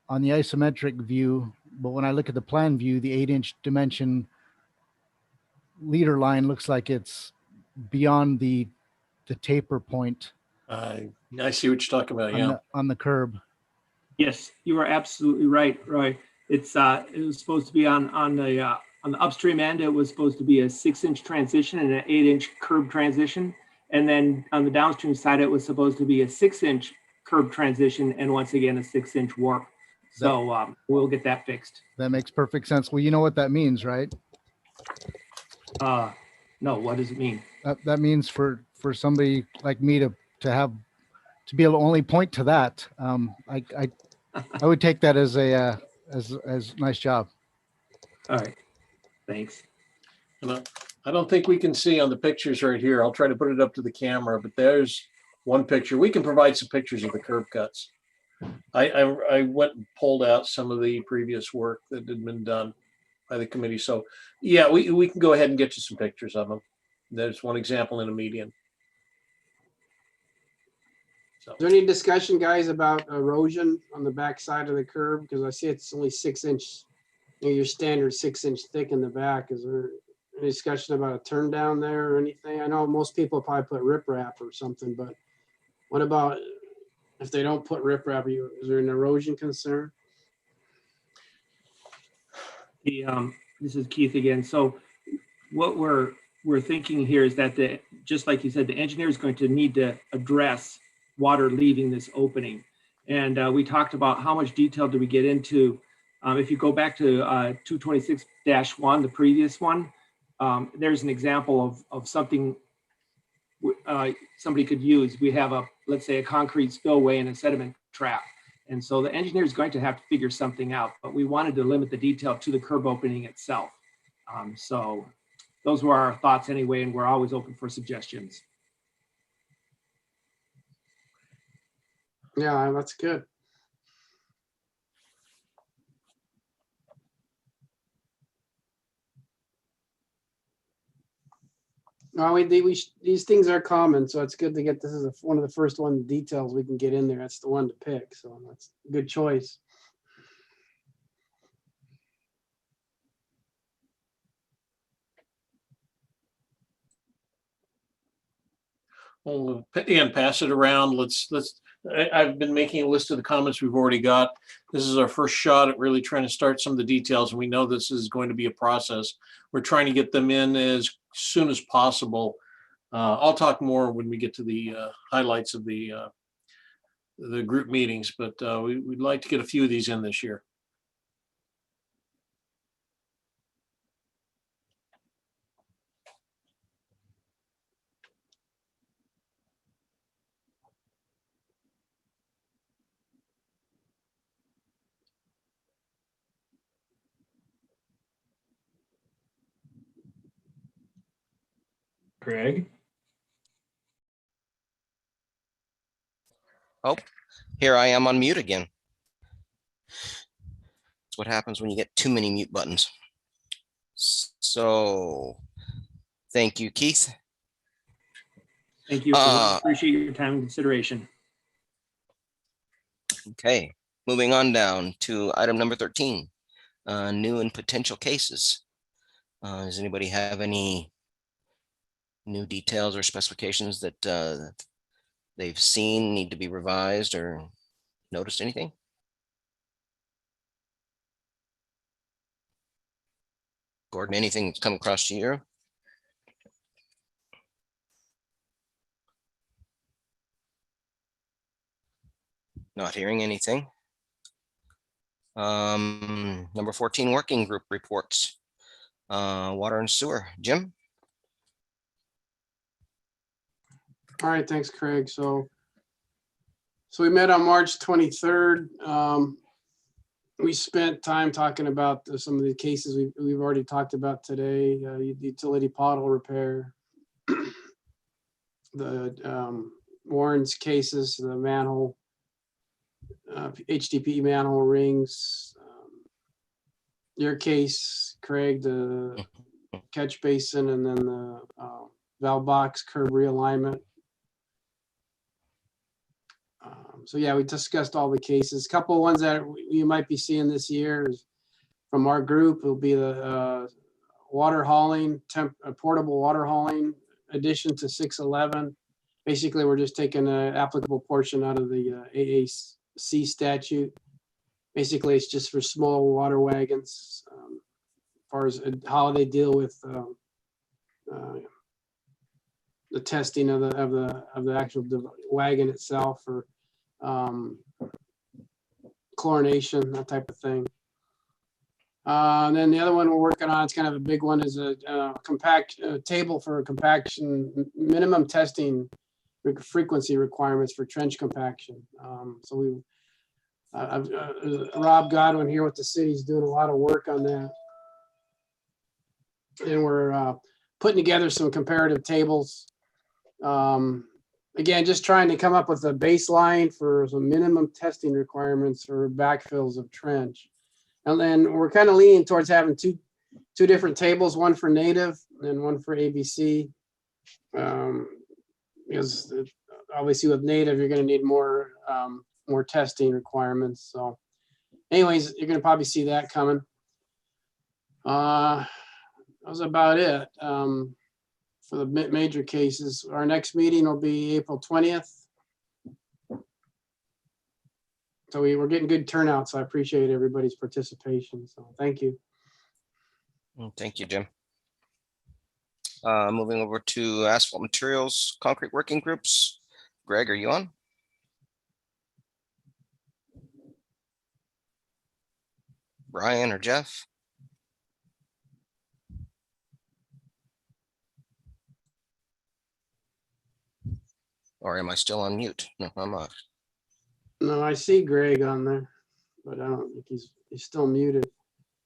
on the isometric view, but when I look at the plan view, the 8-inch dimension leader line looks like it's beyond the taper point. I see what you're talking about. On the curb. Yes, you are absolutely right, Roy. It was supposed to be on the on the upstream end, it was supposed to be a 6-inch transition and an 8-inch curb transition. And then on the downstream side, it was supposed to be a 6-inch curb transition and once again, a 6-inch warp. So we'll get that fixed. That makes perfect sense. Well, you know what that means, right? No, what does it mean? That means for somebody like me to be able to only point to that, I would take that as a as nice job. All right, thanks. And I don't think we can see on the pictures right here. I'll try to put it up to the camera, but there's one picture. We can provide some pictures of the curb cuts. I went and pulled out some of the previous work that had been done by the committee. So yeah, we can go ahead and get you some pictures of them. There's one example in a median. So. Is there any discussion, guys, about erosion on the back side of the curb? Because I see it's only 6-inch, your standard 6-inch thick in the back. Is there any discussion about a turn down there or anything? I know most people probably put riprap or something, but what about if they don't put riprap? Is there an erosion concern? This is Keith again. So what we're thinking here is that just like you said, the engineer is going to need to address water leaving this opening. And we talked about how much detail do we get into. If you go back to 226-1, the previous one, there's an example of something somebody could use. We have let's say a concrete spillway and a sediment trap. And so the engineer is going to have to figure something out, but we wanted to limit the detail to the curb opening itself. So those were our thoughts anyway, and we're always open for suggestions. Yeah, that's good. No, these things are common, so it's good to get this is one of the first details we can get in there. That's the one to pick, so that's a good choice. Well, and pass it around. I've been making a list of the comments we've already got. This is our first shot at really trying to start some of the details, and we know this is going to be a process. We're trying to get them in as soon as possible. I'll talk more when we get to the highlights of the group meetings, but we'd like to get a few of these in this year. Craig? Oh, here I am on mute again. That's what happens when you get too many mute buttons. So, thank you, Keith. Thank you. Appreciate your time and consideration. Okay, moving on down to item number 13, new and potential cases. Does anybody have any new details or specifications that they've seen need to be revised or noticed anything? Gordon, anything that's come across to you? Not hearing anything. Number 14, working group reports. Water and sewer. Jim? All right, thanks, Craig. So we met on March 23rd. We spent time talking about some of the cases we've already talked about today. Utility pothole repair, the Warren's cases, the manhole, HDP manhole rings, your case, Craig, the catch basin, and then the valve box curb realignment. So yeah, we discussed all the cases. A couple of ones that you might be seeing this year is from our group will be the water hauling, portable water hauling addition to 611. Basically, we're just taking an applicable portion out of the AAC statute. Basically, it's just for small water wagons, far as how they deal with the testing of the actual wagon itself, or chlorination, that type of thing. And then the other one we're working on, it's kind of a big one, is a table for compaction, minimum testing frequency requirements for trench compaction. So Rob Godwin here with the city is doing a lot of work on that. And we're putting together some comparative tables. Again, just trying to come up with a baseline for some minimum testing requirements for backfills of trench. And then we're kind of leaning towards having two different tables, one for native and one for ABC. Because obviously with native, you're going to need more testing requirements. So anyways, you're going to probably see that coming. That was about it for the major cases. Our next meeting will be April 20th. So we're getting good turnout, so I appreciate everybody's participation. So thank you. Thank you, Jim. Moving over to asphalt materials, concrete working groups. Greg, are you on? Brian or Jeff? Or am I still on mute? No, I'm not. No, I see Greg on there, but I don't think he's still muted.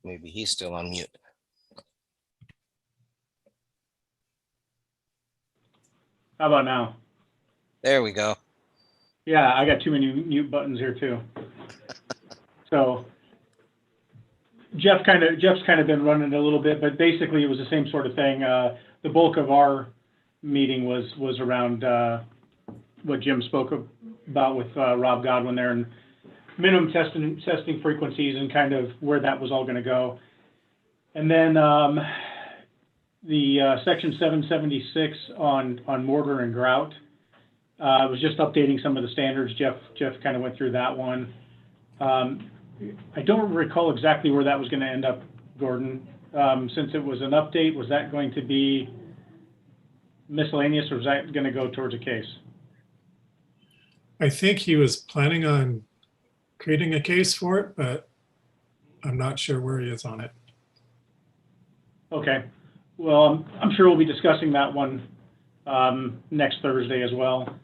Maybe he's still on mute. How about now? There we go. Yeah, I got too many mute buttons here too. So Jeff's kind of been running it a little bit, but basically it was the same sort of thing. The bulk of our meeting was around what Jim spoke about with Rob Godwin there, and minimum testing frequencies and kind of where that was all going to go. And then the section 776 on mortar and grout. I was just updating some of the standards. Jeff kind of went through that one. I don't recall exactly where that was going to end up, Gordon. Since it was an update, was that going to be miscellaneous, or was that going to go towards a case? I think he was planning on creating a case for it, but I'm not sure where he is on it. Okay. Well, I'm sure we'll be discussing that one next Thursday as well.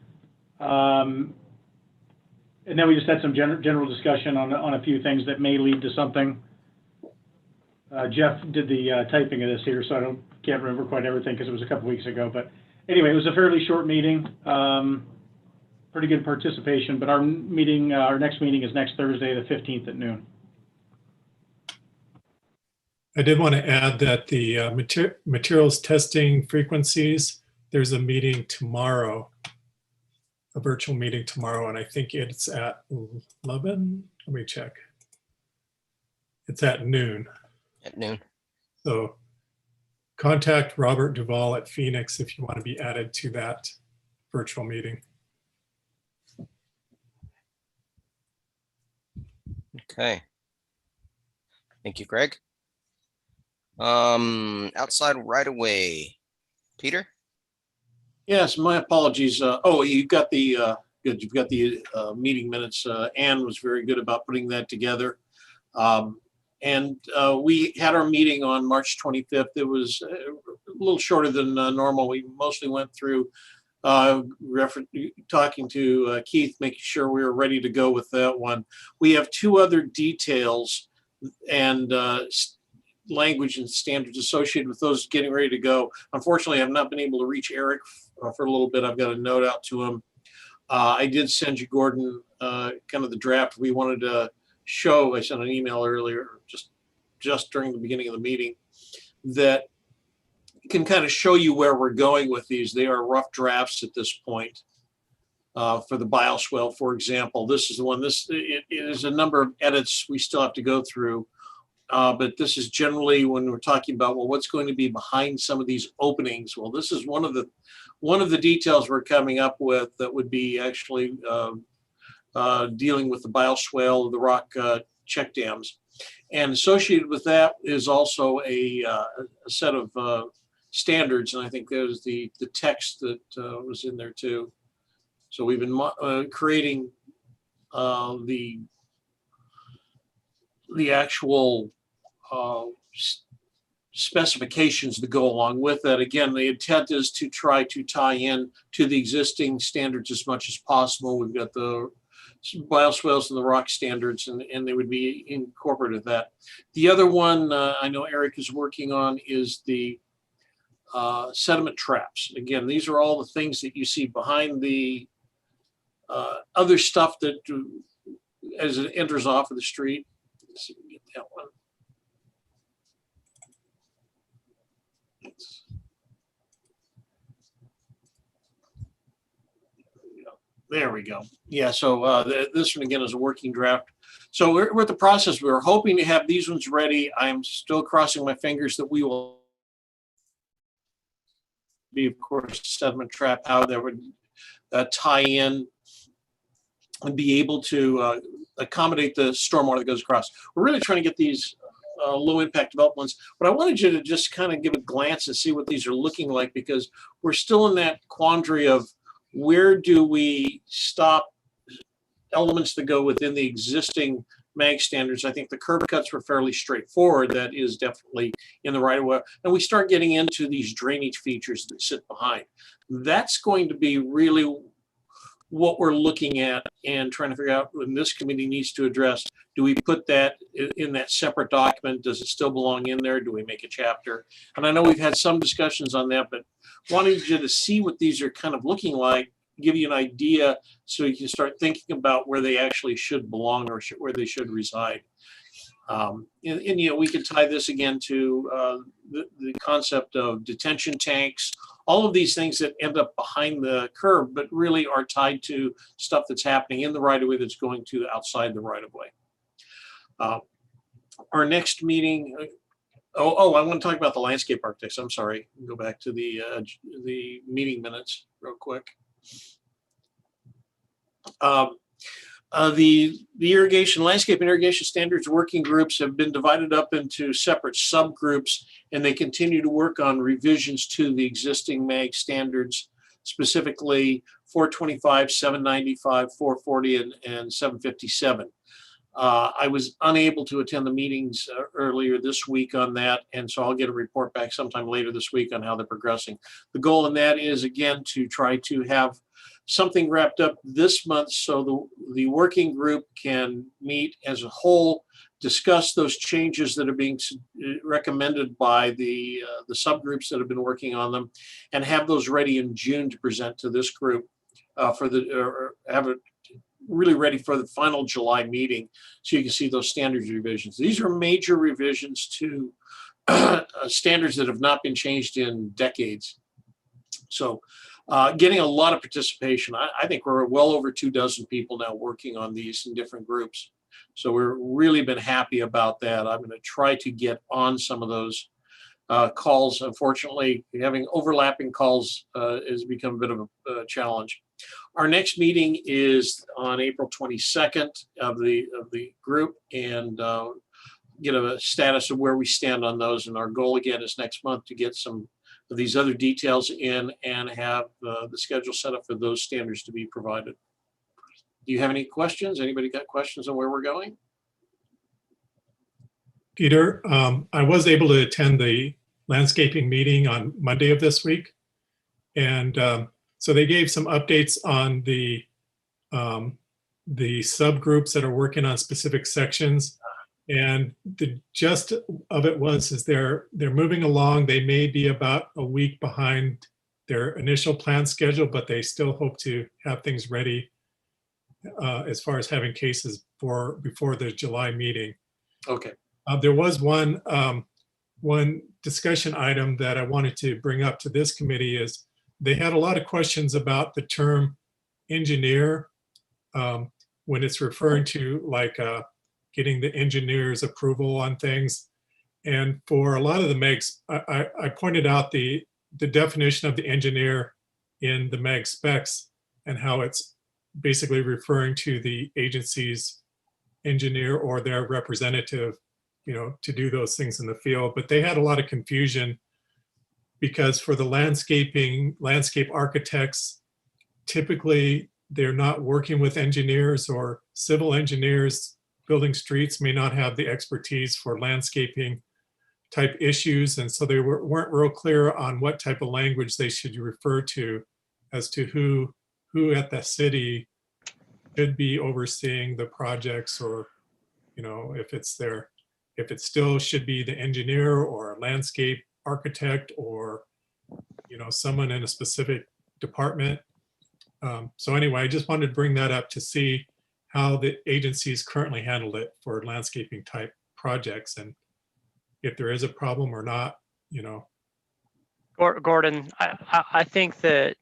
And then we just had some general discussion on a few things that may lead to something. Jeff did the typing of this here, so I can't remember quite everything because it was a couple weeks ago. But anyway, it was a fairly short meeting. Pretty good participation, but our next meeting is next Thursday, the 15th at noon. I did want to add that the materials testing frequencies, there's a meeting tomorrow, a virtual meeting tomorrow, and I think it's at 11. Let me check. It's at noon. At noon. So contact Robert Duvall at Phoenix if you want to be added to that virtual meeting. Okay. Thank you, Greg. Outside right away, Peter. Yes, my apologies. You've got the good. You've got the meeting minutes. Ann was very good about putting that together. And we had our meeting on March 25th. It was a little shorter than normal. We mostly went through talking to Keith, making sure we were ready to go with that one. We have two other details and language and standards associated with those getting ready to go. Unfortunately, I've not been able to reach Eric for a little bit. I've got a note out to him. I did send you, Gordon, kind of the draft we wanted to show. I sent an email earlier, just during the beginning of the meeting, that can kind of show you where we're going with these. They are rough drafts at this point. For the bioswale, for example, this is the one. It is a number of edits we still have to go through. But this is generally when we're talking about, well, what's going to be behind some of these openings. Well, this is one of the details we're coming up with that would be actually dealing with the bioswale, the rock check dams. And associated with that is also a set of standards, and I think there's the text that was in there too. So we've been creating the actual specifications that go along with that. Again, the intent is to try to tie in to the existing standards as much as possible. We've got the bioswales and the rock standards, and they would be incorporated with that. The other one I know Eric is working on is the sediment traps. Again, these are all the things that you see behind the other stuff that as it enters off of the street. Let's see if we get that one. There we go. Yeah, so this one again is a working draft. So we're at the process. We're hoping to have these ones ready. I'm still crossing my fingers that we will be, of course, sediment trap, how that would tie in and be able to accommodate the stormwater that goes across. We're really trying to get these low impact developments, but I wanted you to just kind of give a glance and see what these are looking like, because we're still in that quandary of where do we stop elements that go within the existing MAG standards. I think the curb cuts were fairly straightforward. That is definitely in the right of way. And we start getting into these drainage features that sit behind. That's going to be really what we're looking at and trying to figure out when this committee needs to address. Do we put that in that separate document? Does it still belong in there? Do we make a chapter? And I know we've had some discussions on that, but wanted you to see what these are kind of looking like, give you an idea so you can start thinking about where they actually should belong or where they should reside. And you know, we can tie this again to the concept of detention tanks, all of these things that end up behind the curb, but really are tied to stuff that's happening in the right of way that's going to outside the right of way. Our next meeting, I want to talk about the landscape architects. I'm sorry. Go back to the meeting minutes real quick. The irrigation, landscape and irrigation standards working groups have been divided up into separate subgroups, and they continue to work on revisions to the existing MAG standards, specifically 425, 795, 440, and 757. I was unable to attend the meetings earlier this week on that, and so I'll get a report back sometime later this week on how they're progressing. The goal in that is, again, to try to have something wrapped up this month so the working group can meet as a whole, discuss those changes that are being recommended by the subgroups that have been working on them, and have those ready in June to present to this group have it really ready for the final July meeting, so you can see those standards revisions. These are major revisions to standards that have not been changed in decades. So getting a lot of participation. I think we're well over 24 people now working on these in different groups. So we're really been happy about that. I'm going to try to get on some of those calls. Unfortunately, having overlapping calls has become a bit of a challenge. Our next meeting is on April 22nd of the group, and get a status of where we stand on those. And our goal again is next month to get some of these other details in and have the schedule set up for those standards to be provided. Do you have any questions? Anybody got questions on where we're going? Peter, I was able to attend the landscaping meeting on Monday of this week. And so they gave some updates on the subgroups that are working on specific sections. And the gist of it is they're moving along. They may be about a week behind their initial plan schedule, but they still hope to have things ready as far as having cases before the July meeting. Okay. There was one discussion item that I wanted to bring up to this committee is they had a lot of questions about the term engineer when it's referring to like getting the engineer's approval on things. And for a lot of the MAGs, I pointed out the definition of the engineer in the MAG specs and how it's basically referring to the agency's engineer or their representative to do those things in the field. But they had a lot of confusion because for the landscape architects, typically they're not working with engineers, or civil engineers building streets may not have the expertise for landscaping type issues. And so they weren't real clear on what type of language they should refer to as to who at the city should be overseeing the projects, or, if it still should be the engineer or a landscape architect, or, someone in a specific department. So anyway, I just wanted to bring that up to see how the agencies currently handled it for landscaping type projects, and if there is a problem or not. Gordon, I think the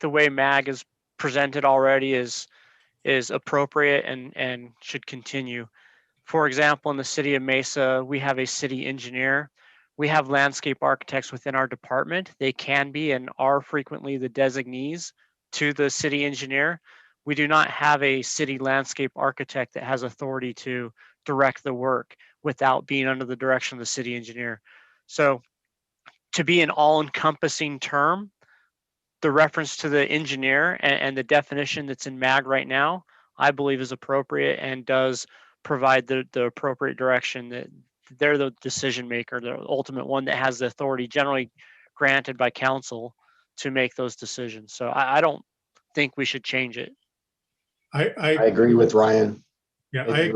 way MAG is presented already is appropriate and should continue. For example, in the city of Mesa, we have a city engineer. We have landscape architects within our department. They can be and are frequently the designees to the city engineer. We do not have a city landscape architect that has authority to direct the work without being under the direction of the city engineer. So to be an all-encompassing term, the reference to the engineer and the definition that's in MAG right now, I believe is appropriate and does provide the appropriate direction. That they're the decision maker, the ultimate one that has the authority generally granted by council to make those decisions. So I don't think we should change it. I agree with Ryan. Yeah,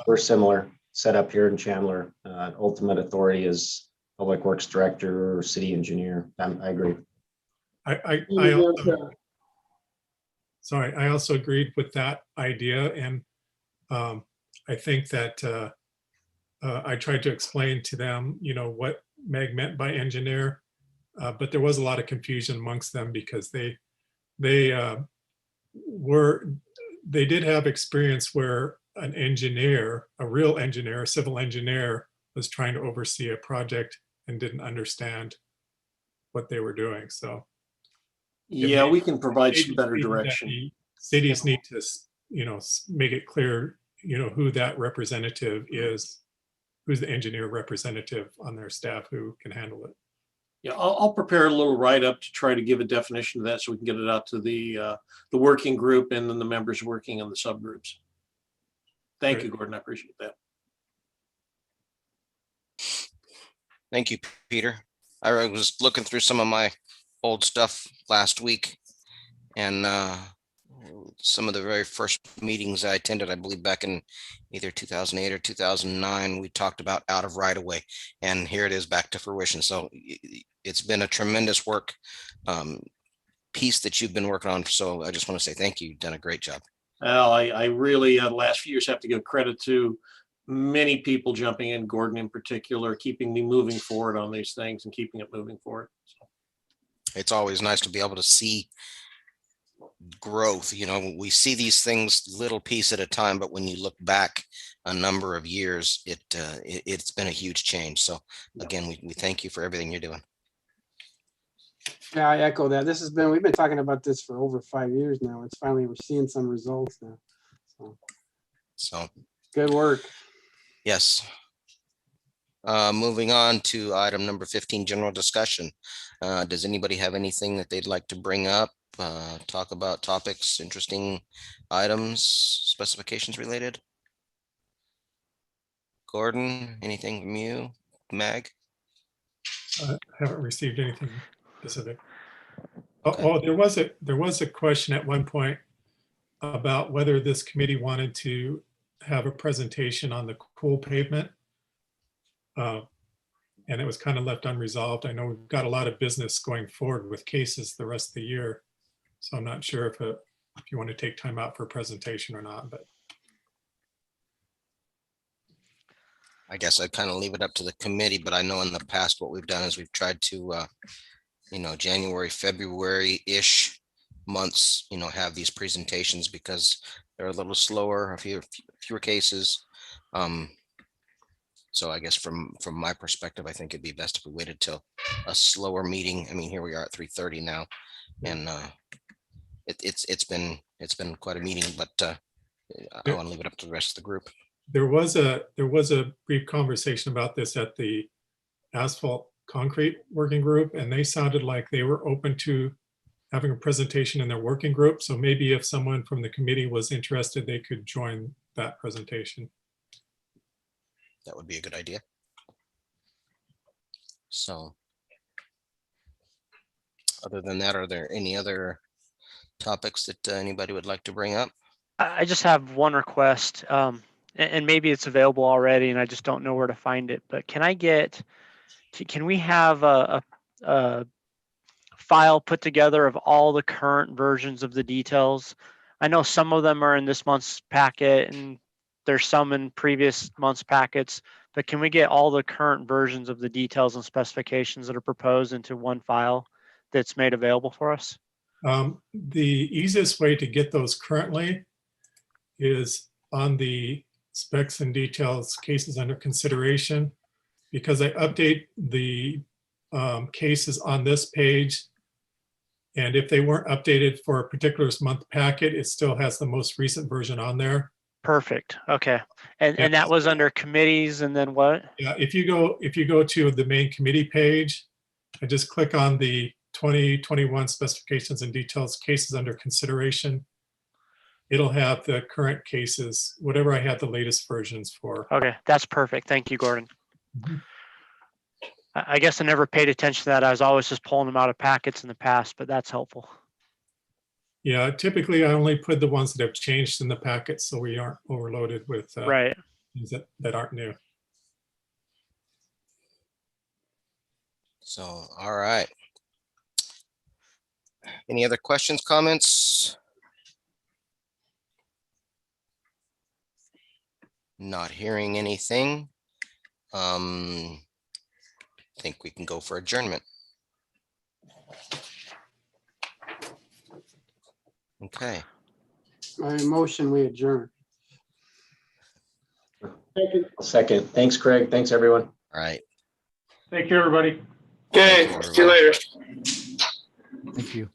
we're similar set up here in Chandler. Ultimate authority is Public Works Director or City Engineer. I agree. I also agreed with that idea, and I think that I tried to explain to them, what Meg meant by engineer, but there was a lot of confusion amongst them because they did have experience where an engineer, a real engineer, a civil engineer, was trying to oversee a project and didn't understand what they were doing. So yeah, we can provide some better direction. Cities need to, make it clear, who that representative is, who's the engineer representative on their staff who can handle it. Yeah, I'll prepare a little write-up to try to give a definition of that so we can get it out to the working group and then the members working on the subgroups. Thank you, Gordon. I appreciate that. Thank you, Peter. I was looking through some of my old stuff last week, and some of the very first meetings I attended, I believe back in either 2008 or 2009, we talked about out of right of way, and here it is back to fruition. So it's been a tremendous work piece that you've been working on. So I just want to say thank you. You've done a great job. Well, I really, the last few years have to give credit to many people jumping in, Gordon in particular, keeping me moving forward on these things and keeping it moving forward. So. It's always nice to be able to see growth. We see these things little piece at a time, but when you look back a number of years, it's been a huge change. So again, we thank you for everything you're doing. Yeah, I echo that. We've been talking about this for over 5 years now. It's finally, we're seeing some results now. So good work. Yes. Moving on to item number 15, general discussion. Does anybody have anything that they'd like to bring up? Talk about topics, interesting items, specifications related? Gordon, anything from you? Mag? I haven't received anything specific. Oh, there was a question at one point about whether this committee wanted to have a presentation on the cool pavement. And it was kind of left unresolved. I know we've got a lot of business going forward with cases the rest of the year. So I'm not sure if you want to take time out for a presentation or not, but. I guess I'd kind of leave it up to the committee, but I know in the past what we've done is we've tried to, January, February-ish months, have these presentations because they're a little slower, fewer cases. So I guess from my perspective, I think it'd be best if we waited till a slower meeting. I mean, here we are at 3:30 now, and it's been quite a meeting, but I want to leave it up to the rest of the group. There was a brief conversation about this at the Asphalt Concrete Working Group, and they sounded like they were open to having a presentation in their working group. So maybe if someone from the committee was interested, they could join that presentation. That would be a good idea. So, other than that, are there any other topics that anybody would like to bring up? I just have one request, and maybe it's available already, and I just don't know where to find it. But can we have a file put together of all the current versions of the details? I know some of them are in this month's packet, and there's some in previous months' packets. But can we get all the current versions of the details and specifications that are proposed into one file that's made available for us? The easiest way to get those currently is on the specs and details cases under consideration, because I update the cases on this page. And if they weren't updated for a particular month packet, it still has the most recent version on there. Perfect. Okay. And that was under committees, and then what? Yeah, if you go to the main committee page, I just click on the 2021 specifications and details cases under consideration. It'll have the current cases, whatever I had the latest versions for. Okay, that's perfect. Thank you, Gordon. Mm-hmm. I guess I never paid attention to that. I was always just pulling them out of packets in the past, but that's helpful. Yeah, typically I only put the ones that have changed in the packet, so we aren't overloaded with right. things that aren't new. So, all right. Any other questions, comments? Not hearing anything. I think we can go for adjournment. Okay. My motion, we adjourn. I'll second. Thanks, Craig. Thanks, everyone. All right. Thank you, everybody. Okay, see you later. Thank you.